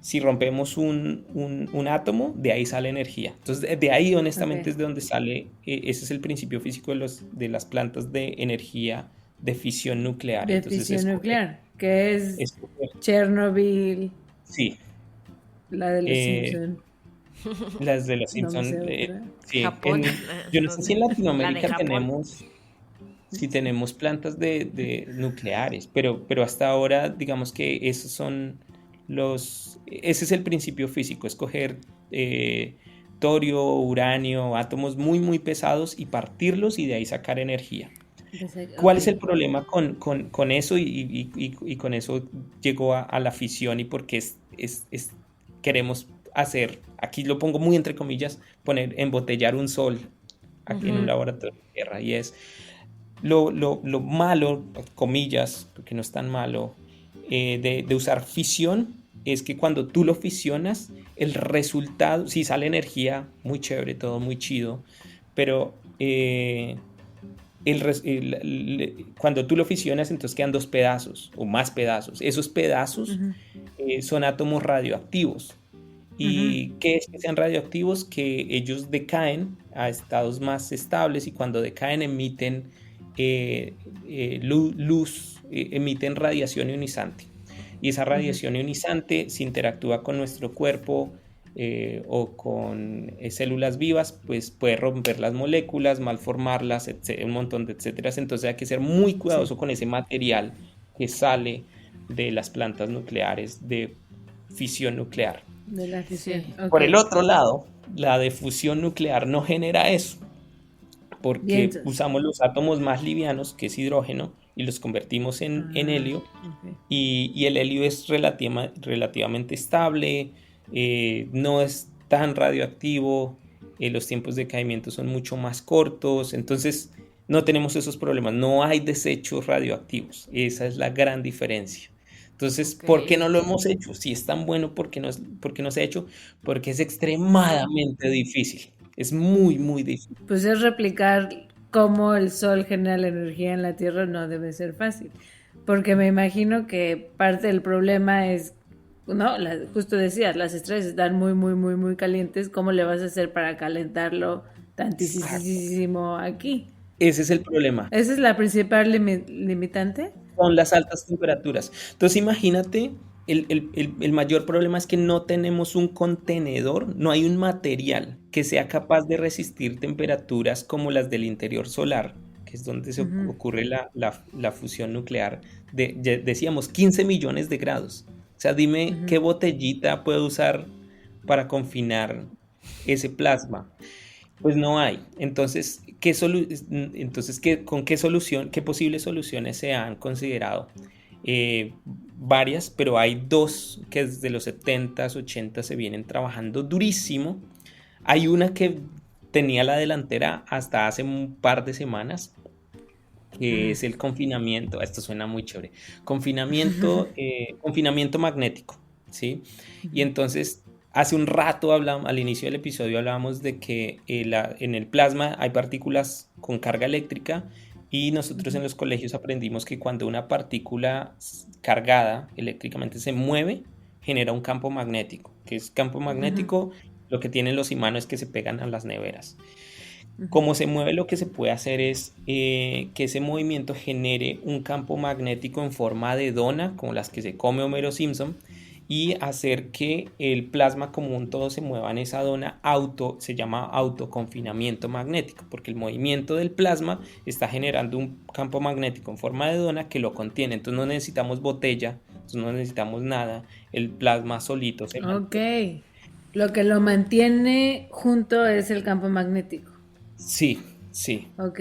si rompemos un átomo, de ahí sale energía. Entonces, de ahí honestamente es de donde sale, ese es el principio físico de las plantas de energía de fisión nuclear. De Entonces, fisión nuclear, que es Chernobyl, sí. la de los Simpson. Las de los No me Simpsons. sé otra. Sí, Japón. yo no sé si en La de Latinoamérica Japón. tenemos plantas de nucleares, pero hasta ahora digamos que ese es el principio físico, escoger torio, uranio, átomos muy muy pesados y partirlos y de ahí sacar energía. ¿Cuál es el problema con eso? Y con eso llegó a la fisión y porque queremos hacer, aquí lo pongo muy entre comillas, embotellar un sol aquí en un laboratorio de tierra. Y es lo malo, comillas, porque no es tan malo, de usar fisión, es que cuando tú lo fisionas, el resultado, sí sale energía, muy chévere, todo muy chido, pero cuando tú lo fisionas, entonces quedan 2 pedazos o más pedazos. Esos pedazos son átomos radioactivos. ¿Y qué es que sean radioactivos? Que ellos decaen a estados más estables y cuando decaen emiten luz, emiten radiación ionizante. Y esa radiación ionizante, si interactúa con nuestro cuerpo o con células vivas, pues puede romper las moléculas, malformarlas, un montón de etcétera. Entonces hay que ser muy cuidadoso con ese material que sale de las plantas nucleares de fisión nuclear. De la fisión. Okay. Por el otro lado, la de fusión nuclear no genera eso, porque usamos los átomos más livianos, que es hidrógeno, y los convertimos en helio, y el helio es relativamente estable, no es tan radioactivo, los tiempos de caimiento son mucho más cortos, entonces no tenemos esos problemas, no hay desechos radioactivos, esa es la gran diferencia. Entonces, ¿por qué no lo hemos hecho? Si es tan bueno, ¿por qué no se ha hecho? Porque es extremadamente difícil. Es muy, muy difícil. Pues es replicar cómo el sol genera la energía en la Tierra, no debe ser fácil. Porque me imagino que parte del problema es, ¿no? Justo decías, las estrellas están muy, muy, muy, muy calientes. ¿Cómo le vas a hacer para calentarlo tantísimo aquí? Ese es el problema. ¿Esa es la principal limitante? Son las altas temperaturas. Entonces imagínate, el mayor problema es que no tenemos un contenedor, no hay un material que sea capaz de resistir temperaturas como las del interior solar, que es donde se ocurre la fusión nuclear, decíamos 15 millones de grados. O sea, dime qué botellita puedo usar para confinar ese plasma. Pues no hay. Entonces, ¿qué posibles soluciones se han considerado? Varias, pero hay 2 que desde los 70s, 80s se vienen trabajando durísimo. Hay una que tenía la delantera hasta hace un par de semanas, que es el confinamiento. Esto suena muy chévere. Confinamiento magnético, ¿sí? Y entonces hace un rato al inicio del episodio hablábamos de que en el plasma hay partículas con carga eléctrica y nosotros en los colegios aprendimos que cuando una partícula cargada eléctricamente se mueve, genera un campo magnético. ¿Qué es campo magnético? Lo que tienen los imanes que se pegan a las neveras. Como se mueve, lo que se puede hacer es que ese movimiento genere un campo magnético en forma de dona, como las que se come Homero Simpson, y hacer que el plasma como un todo se mueva en esa dona, se llama autoconfinamiento magnético, porque el movimiento del plasma está generando un campo magnético en forma de dona que lo contiene. Entonces no necesitamos botella, entonces no necesitamos nada, el plasma solito se mantiene. Ok, lo que lo mantiene junto es el campo magnético. Sí. Ok,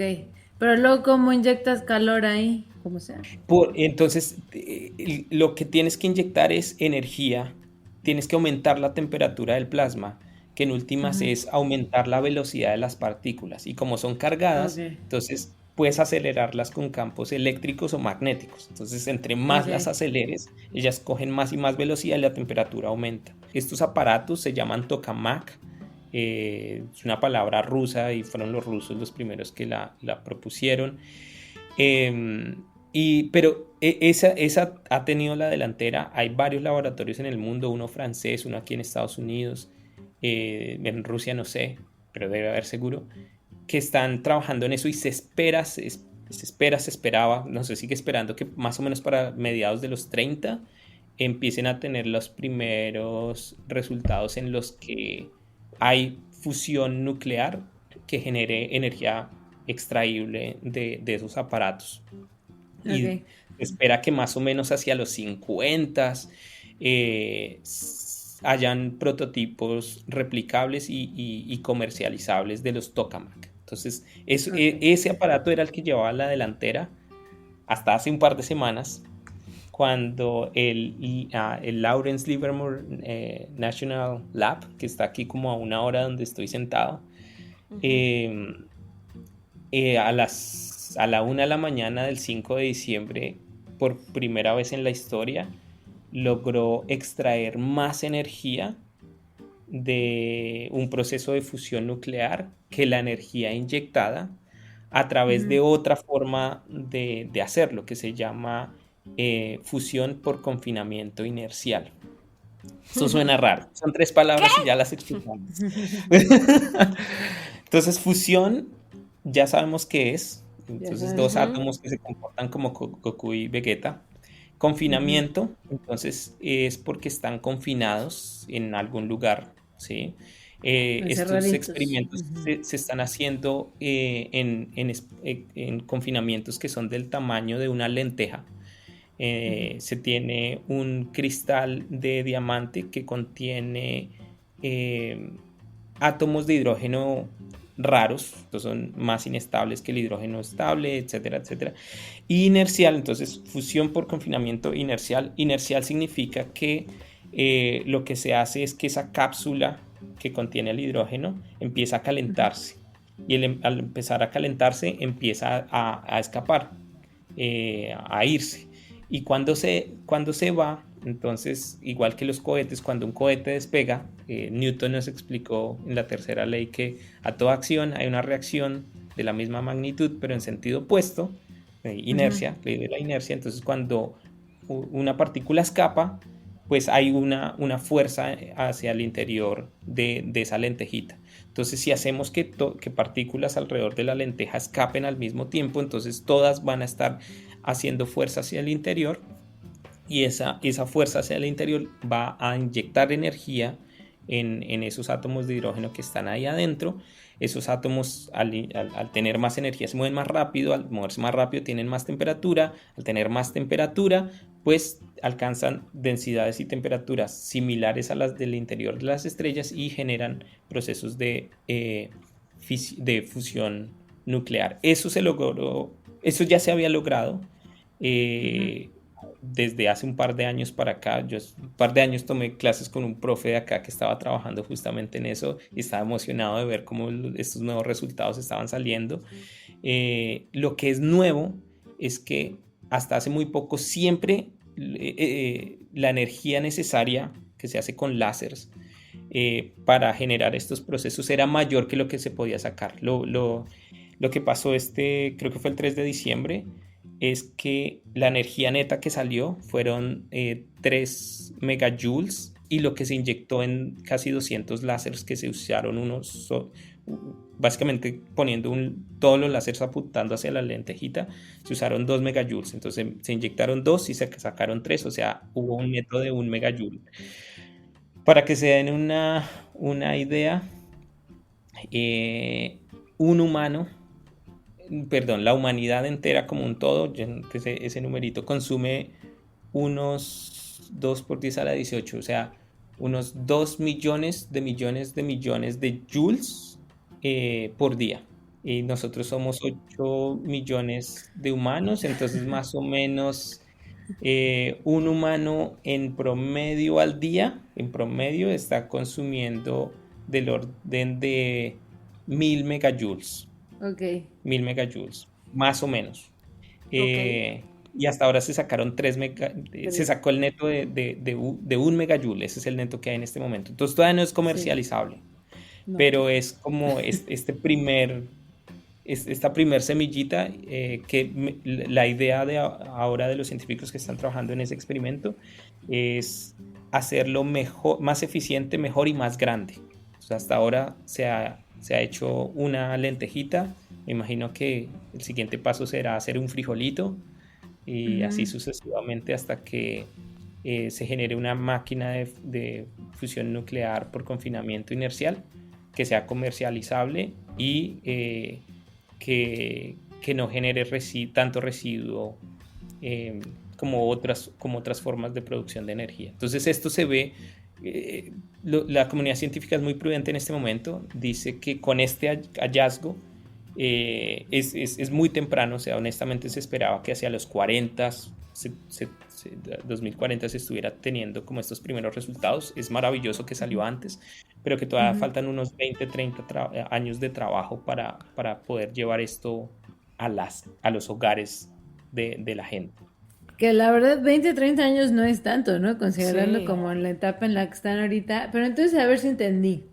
pero luego ¿cómo inyectas calor ahí? ¿Cómo sea? Entonces, lo que tienes que inyectar es energía, tienes que aumentar la temperatura del plasma, que en últimas es aumentar la velocidad de las partículas. Y como son cargadas, entonces puedes acelerarlas con campos eléctricos o magnéticos. Entonces, entre más las aceleres, ellas cogen más y más velocidad y la temperatura aumenta. Estos aparatos se llaman tokamak. Es una palabra rusa y fueron los rusos los primeros que la propusieron. Pero esa ha tenido la delantera. Hay varios laboratorios en el mundo, uno francés, uno aquí en Estados Unidos, en Rusia no sé, pero debe haber seguro, que están trabajando en eso y se esperaba, no sé, sigue esperando que más o menos para mediados de los 30 empiecen a tener los primeros resultados en los que hay fusión nuclear que genere energía extraíble de esos aparatos. Y Ok. espera que más o menos hacia los 50 hayan prototipos replicables y comercializables de los tokamak. Entonces, Ok. ese aparato era el que llevaba la delantera hasta hace un par de semanas, cuando el Lawrence Livermore National Lab, que está aquí como a una hora donde estoy sentado, eh, a la 1 de la mañana del 5 de diciembre, por primera vez en la historia, logró extraer más energía de un proceso de fusión nuclear que la energía inyectada a través de otra forma de hacerlo, que se llama fusión por confinamiento inercial. Esto suena raro. Son 3 palabras y ya las explicamos. Entonces, fusión, ya sabemos qué es. Entonces, dos átomos que se comportan como Goku y Vegeta. Confinamiento, entonces es porque están confinados en algún lugar, ¿sí? Estos Encerraditos. experimentos se están haciendo en confinamientos que son del tamaño de una lenteja. Se tiene un cristal de diamante que contiene átomos de hidrógeno raros, estos son más inestables que el hidrógeno estable, etcétera, etcétera. Y inercial, entonces fusión por confinamiento inercial. Inercial significa que lo que se hace es que esa cápsula que contiene el hidrógeno empieza a calentarse. Y al empezar a calentarse empieza a escapar, a irse. Y cuando se va, entonces, igual que los cohetes, cuando un cohete despega, Newton nos explicó en la tercera ley que a toda acción hay una reacción de la misma magnitud, pero en sentido opuesto, inercia, ley de la inercia. Entonces, cuando una partícula escapa, pues hay una fuerza hacia el interior de esa lentejita. Entonces, si hacemos que partículas alrededor de la lenteja escapen al mismo tiempo, entonces todas van a estar haciendo fuerza hacia el interior, y esa fuerza hacia el interior va a inyectar energía en esos átomos de hidrógeno que están ahí adentro. Esos átomos al tener más energía se mueven más rápido, al moverse más rápido tienen más temperatura, al tener más temperatura pues alcanzan densidades y temperaturas similares a las del interior de las estrellas y generan procesos de fusión nuclear. Eso ya se había logrado desde hace un par de años para acá. Yo un par de años tomé clases con un profe de acá que estaba trabajando justamente en eso y estaba emocionado de ver cómo estos nuevos resultados estaban saliendo. Lo que es nuevo es que hasta hace muy poco siempre la energía necesaria que se hace con láseres para generar estos procesos era mayor que lo que se podía sacar. Lo que pasó creo que fue el 3 de diciembre, es que la energía neta que salió fueron 3 megajoules y lo que se inyectó en casi 200 láseres que se usaron, básicamente poniendo todos los láseres apuntando hacia la lentejita, se usaron 2 megajoules. Entonces se inyectaron 2 y se sacaron 3, o sea, hubo un neto de 1 megajoule. Para que se den una idea, la humanidad entera como un todo, ese numerito consume unos 2 por 10 a la 18, o sea, unos 2 millones de joules por día. Y nosotros somos 8 millones de humanos, entonces más o menos un humano en promedio al día, está consumiendo del orden de 1000 megajoules. Ok. 1000 megajoules, más o menos. Y hasta ahora se sacaron se sacó el neto de 1 megajoule, ese es el neto que hay en este momento. Entonces todavía no es comercializable, No. pero es como este primer esta primer semillita, la idea de ahora de los científicos que están trabajando en ese experimento es hacerlo mejor, más eficiente, mejor y más grande. O sea, hasta ahora se ha hecho una lentejita. Me imagino que el siguiente paso será hacer un frijolito y así sucesivamente hasta que se genere una máquina de fusión nuclear por confinamiento inercial que sea comercializable y que no genere tanto residuo como otras formas de producción de energía. Entonces esto se ve, la comunidad científica es muy prudente en este momento, dice que con este hallazgo es muy temprano, o sea, honestamente se esperaba que hacia los 2040 se estuviera teniendo como estos primeros resultados. Es maravilloso que salió antes, pero que todavía faltan unos 20, 30 años de trabajo para poder llevar esto a los hogares de la gente. Que la verdad 20, 30 años no es tanto, ¿no? Considerando Sí. como la etapa en la que están ahorita. Pero entonces, a ver si entendí.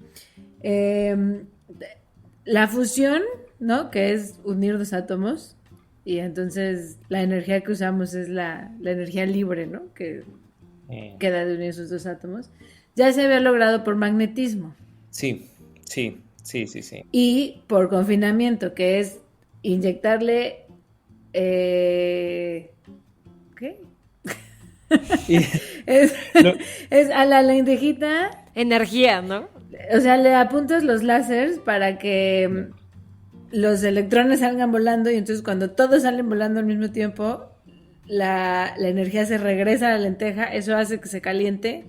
La fusión, ¿no? Que es unir dos átomos. Y entonces la energía que usamos es la energía libre, ¿no? Que queda de unir esos dos átomos. Ya se había logrado por magnetismo. Sí. Y por confinamiento, que es inyectarle... ¿Qué? es a la lentejita, Energía, ¿no? o sea, le apuntas los láseres para que los electrones salgan volando y entonces cuando todos salen volando al mismo tiempo, la energía se regresa a la lenteja, eso hace que se caliente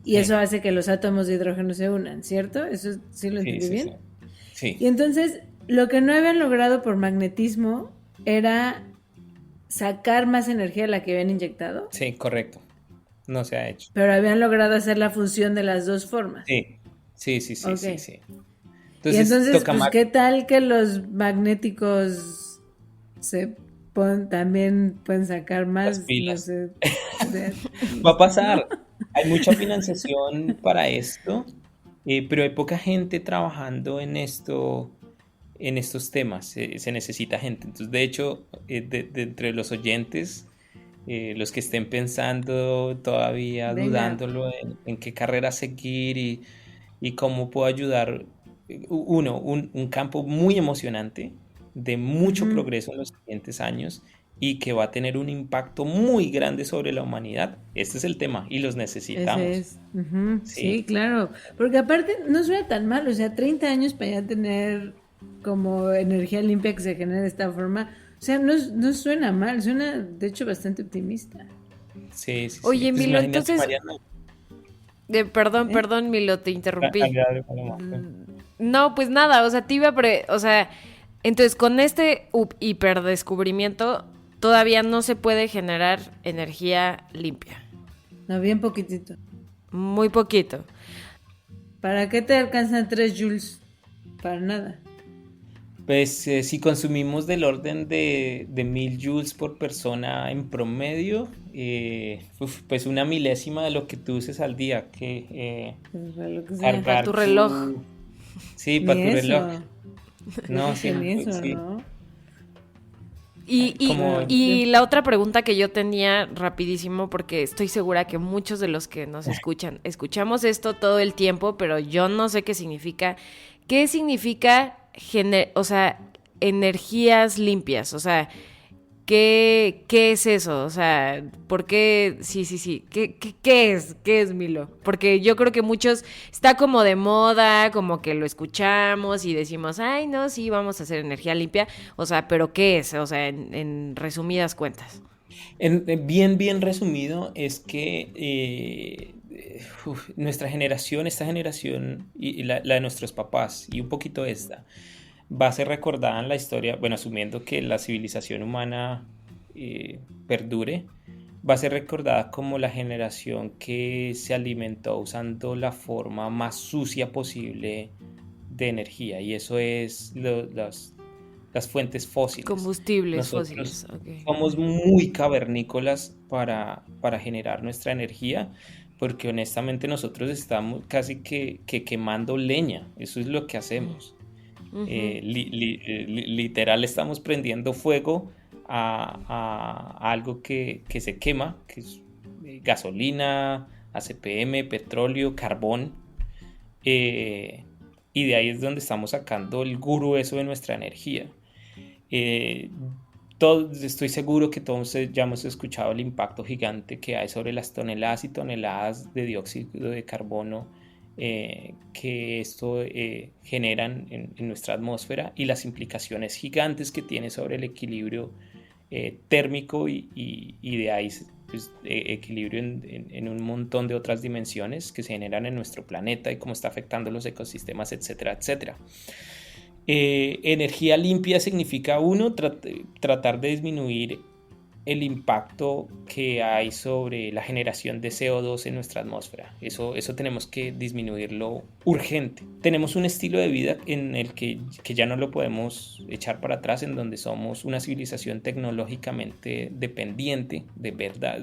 y eso hace que los átomos de hidrógeno se unan, ¿cierto? ¿Eso sí lo entendí bien? Sí. Y entonces, lo que no habían logrado por magnetismo era sacar más energía de la que habían inyectado. Sí, correcto. No se ha hecho. Pero habían logrado hacer la fusión de las dos formas. Sí. Okay. Sí. Y entonces, toca pues, ¿qué tal que los magnéticos también pueden sacar más? Las pilas. No sé, Va a pasar. Hay mucha financiación para esto, pero hay poca gente trabajando en estos temas. Se necesita gente. Entonces, de hecho, de entre los oyentes, los que estén pensando todavía, dudándolo en qué carrera seguir y cómo puedo ayudar, un campo muy emocionante, de mucho progreso en los siguientes años y que va a tener un impacto muy grande sobre la humanidad. Este es el tema y los necesitamos. Ese es. Sí, claro. Porque aparte no suena tan mal, o sea, 30 años para ya tener como energía limpia que se genera de esta forma. O sea, no suena mal, suena de hecho bastante optimista. Sí. Oye, Pues Milo, imagínate, entonces... Mariana. Perdón, Milo, te interrumpí. Paloma. No, pues nada, o sea, entonces con este hiperdescubrimiento todavía no se puede generar energía limpia. No, bien poquitito. Muy poquito. ¿Para qué te alcanzan 3 joules? Para nada. Pues si consumimos del orden de 1000 joules por persona en promedio, pues una milésima de lo que tú uses al día, que Pues para lo que sea. cargar Para tu reloj. Sí, para Ni tu eso. reloj. No, sí, Ni eso, sí. ¿no? Y la otra pregunta que yo tenía rapidísimo, porque estoy segura que muchos de los que nos escuchamos esto todo el tiempo, pero yo no sé qué significa. ¿Qué significa energías limpias? O sea, ¿qué es eso? O sea, ¿por qué? Sí. ¿Qué es? ¿Qué es, Milo? Porque yo creo que muchos está como de moda, como que lo escuchamos y decimos, ay, no, sí, vamos a hacer energía limpia. O sea, ¿pero qué es? O sea, en resumidas cuentas. Bien resumido, es que nuestra generación, esta generación y la de nuestros papás y un poquito esta, va a ser recordada en la historia, bueno, asumiendo que la civilización humana perdure, va a ser recordada como la generación que se alimentó usando la forma más sucia posible de energía, y eso es las fuentes fósiles. Combustibles Nosotros fósiles. Okay. somos muy cavernícolas para generar nuestra energía, porque honestamente nosotros estamos casi que quemando leña, eso es lo que hacemos. Literal estamos prendiendo fuego a algo que se quema, que es gasolina, ACPM, petróleo, carbón, y de ahí es donde estamos sacando el grueso de nuestra energía. Estoy seguro que todos ya hemos escuchado el impacto gigante que hay sobre las toneladas y toneladas de dióxido de carbono que esto generan en nuestra atmósfera, y las implicaciones gigantes que tiene sobre el equilibrio térmico y de ahí pues, equilibrio en un montón de otras dimensiones que se generan en nuestro planeta y cómo está afectando los ecosistemas, etcétera, etcétera. Energía limpia significa, uno, tratar de disminuir el impacto que hay sobre la generación de CO2 en nuestra atmósfera. Eso tenemos que disminuirlo urgente. Tenemos un estilo de vida en el que ya no lo podemos echar para atrás, en donde somos una civilización tecnológicamente dependiente, de verdad.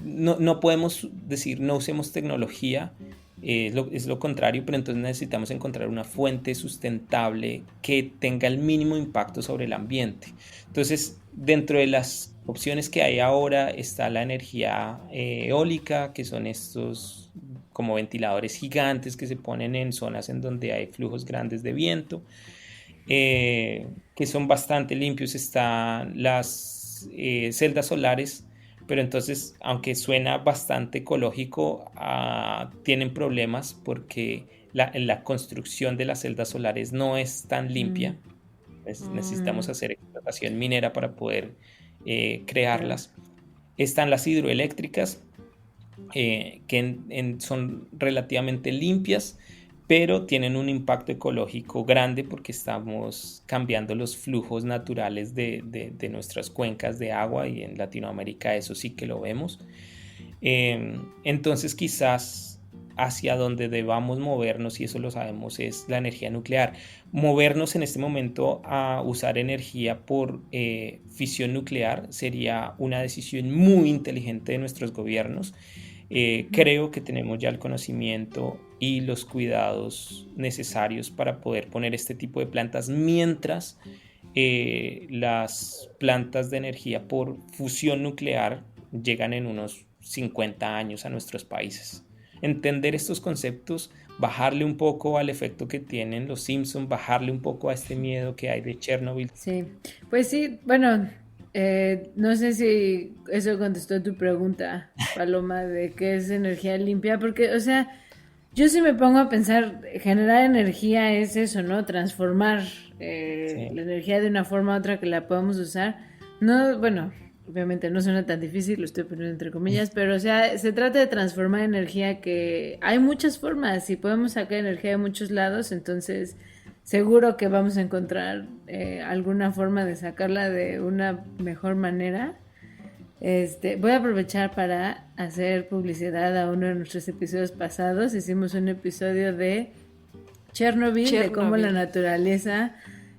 No podemos decir no usemos tecnología, es lo contrario, pero entonces necesitamos encontrar una fuente sustentable que tenga el mínimo impacto sobre el ambiente. Entonces, dentro de las opciones que hay ahora está la energía eólica, que son estos como ventiladores gigantes que se ponen en zonas en donde hay flujos grandes de viento, que son bastante limpios. Están las celdas solares, pero entonces, aunque suena bastante ecológico, tienen problemas porque la construcción de las celdas solares no es tan limpia. Necesitamos hacer explotación minera para poder crearlas. Están las hidroeléctricas, que son relativamente limpias, pero tienen un impacto ecológico grande porque estamos cambiando los flujos naturales de nuestras cuencas de agua, y en Latinoamérica eso sí que lo vemos. Entonces quizás hacia donde debamos movernos, y eso lo sabemos, es la energía nuclear. Movernos en este momento a usar energía por fisión nuclear sería una decisión muy inteligente de nuestros gobiernos. Creo que tenemos ya el conocimiento y los cuidados necesarios para poder poner este tipo de plantas, mientras las plantas de energía por fusión nuclear llegan en unos 50 años a nuestros países. Entender estos conceptos, bajarle un poco al efecto que tienen los Simpson, bajarle un poco a este miedo que hay de Chernobyl. Sí, pues sí, bueno, no sé si eso contestó tu pregunta, Paloma, de qué es energía limpia, porque, o sea, yo sí me pongo a pensar, generar energía es eso, ¿no? Transformar la energía de una forma a otra que la podamos usar. No, bueno, obviamente no suena tan difícil, lo estoy poniendo entre comillas, pero o sea, se trata de transformar energía, que hay muchas formas y podemos sacar energía de muchos lados, entonces seguro que vamos a encontrar alguna forma de sacarla de una mejor manera. Voy a aprovechar para hacer publicidad a uno de nuestros episodios pasados. Hicimos un episodio de Chernobyl, de cómo la naturaleza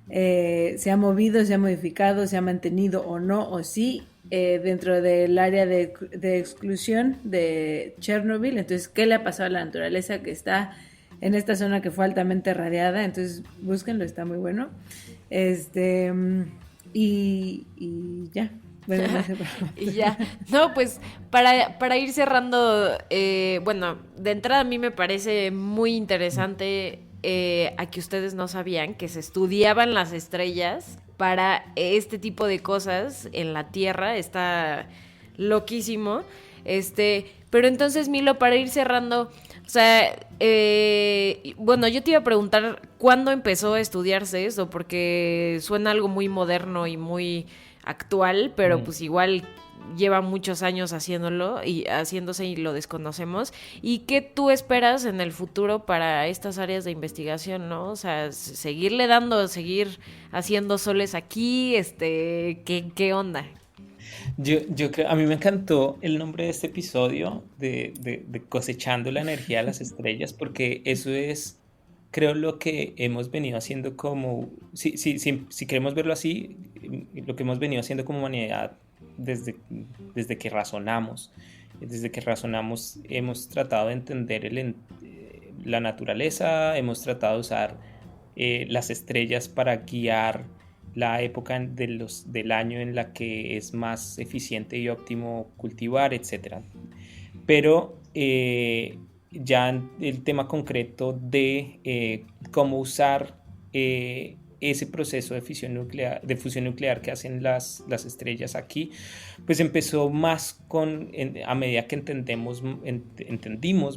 se ha movido, se ha modificado, se ha mantenido o no, o sí, dentro del área de exclusión de Chernobyl. Entonces, ¿qué le ha pasado a la naturaleza que está en esta zona que fue altamente radiada? Entonces, búsquenlo, está muy bueno. Y ya. Bueno, y ya. No, pues para ir cerrando, bueno, de entrada a mí me parece muy interesante a que ustedes no sabían que se estudiaban las estrellas para este tipo de cosas en la Tierra. Está loquísimo. Pero entonces, Milo, para ir cerrando, o sea, bueno, yo te iba a preguntar cuándo empezó a estudiarse eso, porque suena algo muy moderno y muy actual, pero pues igual lleva muchos años haciéndose y lo desconocemos. ¿Y qué tú esperas en el futuro para estas áreas de investigación, no? O sea, seguir haciendo soles aquí, ¿qué onda? Yo creo, a mí me encantó el nombre de este episodio de cosechando la energía de las estrellas, porque eso es, creo, lo que hemos venido haciendo como, si queremos verlo así, lo que hemos venido haciendo como humanidad desde que razonamos. Desde que razonamos hemos tratado de entender la naturaleza, hemos tratado de usar las estrellas para guiar la época del año en la que es más eficiente y óptimo cultivar, etc. Pero ya el tema concreto de cómo usar ese proceso de fusión nuclear que hacen las estrellas aquí, pues empezó más a medida que entendimos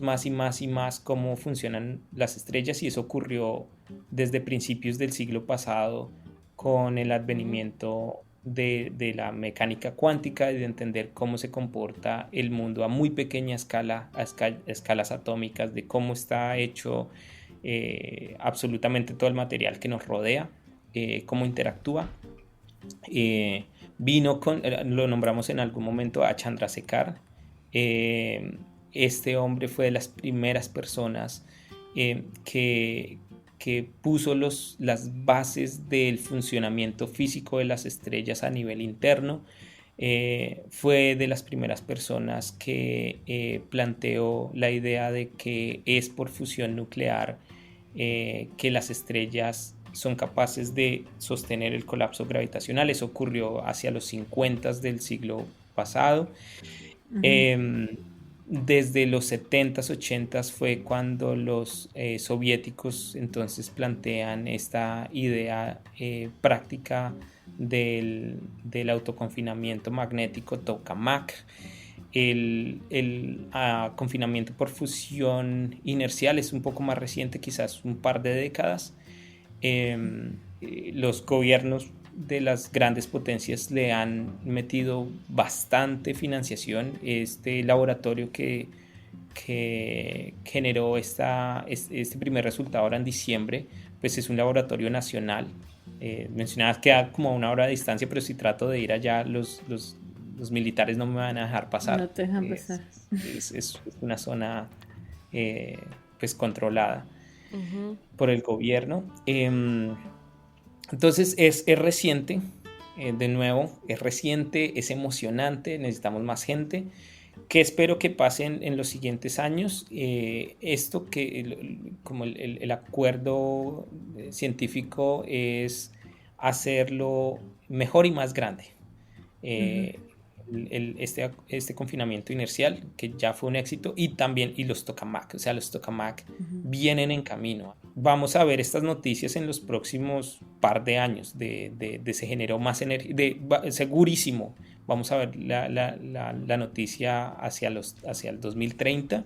más y más y más cómo funcionan las estrellas, y eso ocurrió desde principios del siglo pasado con el advenimiento de la mecánica cuántica y de entender cómo se comporta el mundo a muy pequeña escala, escalas atómicas, de cómo está hecho absolutamente todo el material que nos rodea, cómo interactúa. Lo nombramos en algún momento a Chandrasekhar. Este hombre fue de las primeras personas que puso las bases del funcionamiento físico de las estrellas a nivel interno. Fue de las primeras personas que planteó la idea de que es por fusión nuclear que las estrellas son capaces de sostener el colapso gravitacional. Eso ocurrió hacia los 50 del siglo pasado. Desde los 70s, 80s fue cuando los soviéticos entonces plantean esta idea práctica del autoconfinamiento magnético tokamak. El confinamiento por fusión inercial es un poco más reciente, quizás un par de décadas. Los gobiernos de las grandes potencias le han metido bastante financiación. Este laboratorio que generó este primer resultado ahora en diciembre, pues es un laboratorio nacional. Mencionabas que queda como a 1 hora de distancia, pero si trato de ir allá, los militares no me van a dejar pasar. No te dejan pasar. Es una zona pues controlada por el gobierno. Entonces es reciente, de nuevo, es reciente, es emocionante, necesitamos más gente. ¿Qué espero que pase en los siguientes años? Esto como el acuerdo científico es hacerlo mejor y más grande. Este confinamiento inercial, que ya fue un éxito, y los tokamak, o sea, los tokamak vienen en camino. Vamos a ver estas noticias en los próximos par de años, se generó más energía, segurísimo. Vamos a ver la noticia hacia el 2030,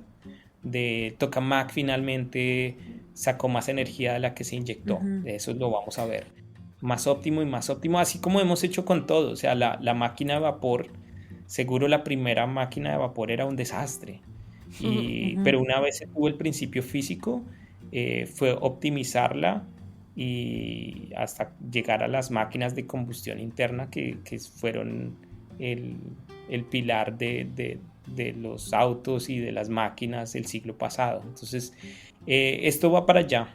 de tokamak finalmente sacó más energía de la que se inyectó. Eso lo vamos a ver. Más óptimo y más óptimo, así como hemos hecho con todo. O sea, la máquina de vapor, seguro la primera máquina de vapor era un desastre. Pero una vez se tuvo el principio físico, fue optimizarla y hasta llegar a las máquinas de combustión interna que fueron el pilar de los autos y de las máquinas del siglo pasado. Entonces, esto va para allá.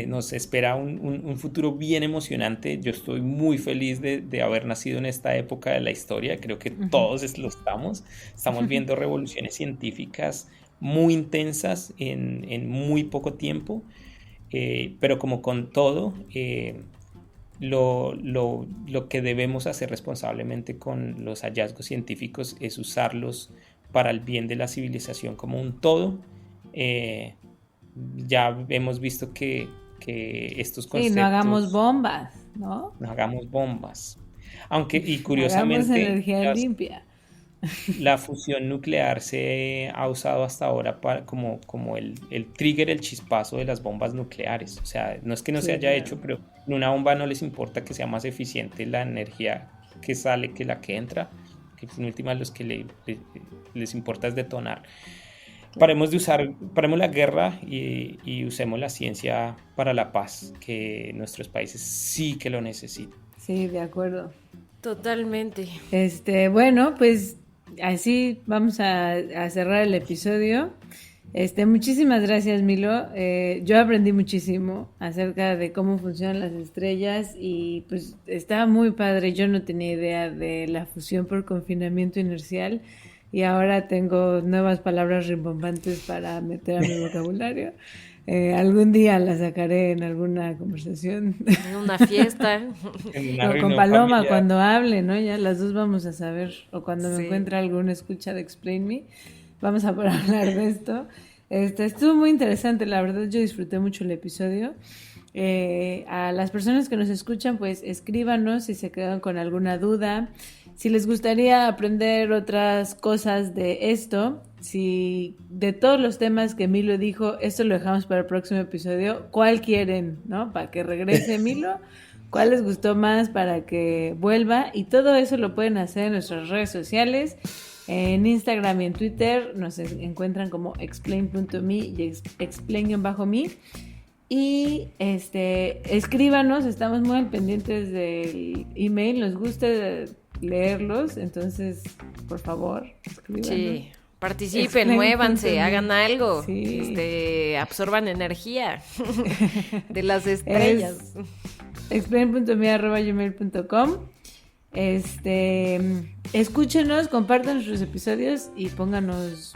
Nos espera un futuro bien emocionante. Yo estoy muy feliz de haber nacido en esta época de la historia. Creo que todos lo estamos. Estamos viendo revoluciones científicas muy intensas en muy poco tiempo. Pero como con todo, lo que debemos hacer responsablemente con los hallazgos científicos es usarlos para el bien de la civilización como un todo. Ya hemos visto que estos conceptos... Sí, no hagamos bombas, ¿no? No hagamos bombas. Y curiosamente... Hagamos energía limpia. La fusión nuclear se ha usado hasta ahora como el trigger, el chispazo de las bombas nucleares. O sea, no es que no se haya hecho, pero en una bomba no les importa que sea más eficiente la energía que sale que la que entra, que en última los que les importa es detonar. Paremos la guerra y usemos la ciencia para la paz, que nuestros países sí que lo necesitan. Sí, de acuerdo. Totalmente. Bueno, pues así vamos a cerrar el episodio. Muchísimas gracias, Milo. Yo aprendí muchísimo acerca de cómo funcionan las estrellas y pues estaba muy padre. Yo no tenía idea de la fusión por confinamiento inercial. y ahora tengo nuevas palabras rimbombantes para meter a mi vocabulario. Algún día las sacaré en alguna conversación. En una fiesta. En una O con reunión Paloma familiar. cuando hable, ¿no? Ya las dos vamos a saber, o cuando me Sí. encuentre alguna escucha de Explain Me, vamos a poder hablar de esto. Estuvo muy interesante, la verdad yo disfruté mucho el episodio. A las personas que nos escuchan, pues escríbanos si se quedan con alguna duda, si les gustaría aprender otras cosas de esto, si de todos los temas que Milo dijo, esto lo dejamos para el próximo episodio, ¿cuál quieren, no? Para que regrese Milo, ¿cuál les gustó más para que vuelva? Y todo eso lo pueden hacer en nuestras redes sociales. En Instagram y en Twitter nos encuentran como explain.me y explain-me. Y escríbanos, estamos muy pendientes del email, nos gusta leerlos, entonces por favor, escríbanos. Sí, participen, Explain muévanse, punto me. hagan algo, Sí. absorban energía de las estrellas. explain.me@gmail.com. Escúchenos, compartan nuestros episodios y pónganos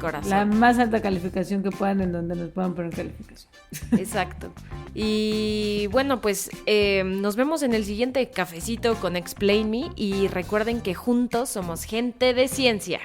Corazón. la más alta calificación que puedan en donde nos puedan poner calificación. Exacto. Y bueno, pues nos vemos en el siguiente cafecito con Explain Me y recuerden que juntos somos gente de ciencia.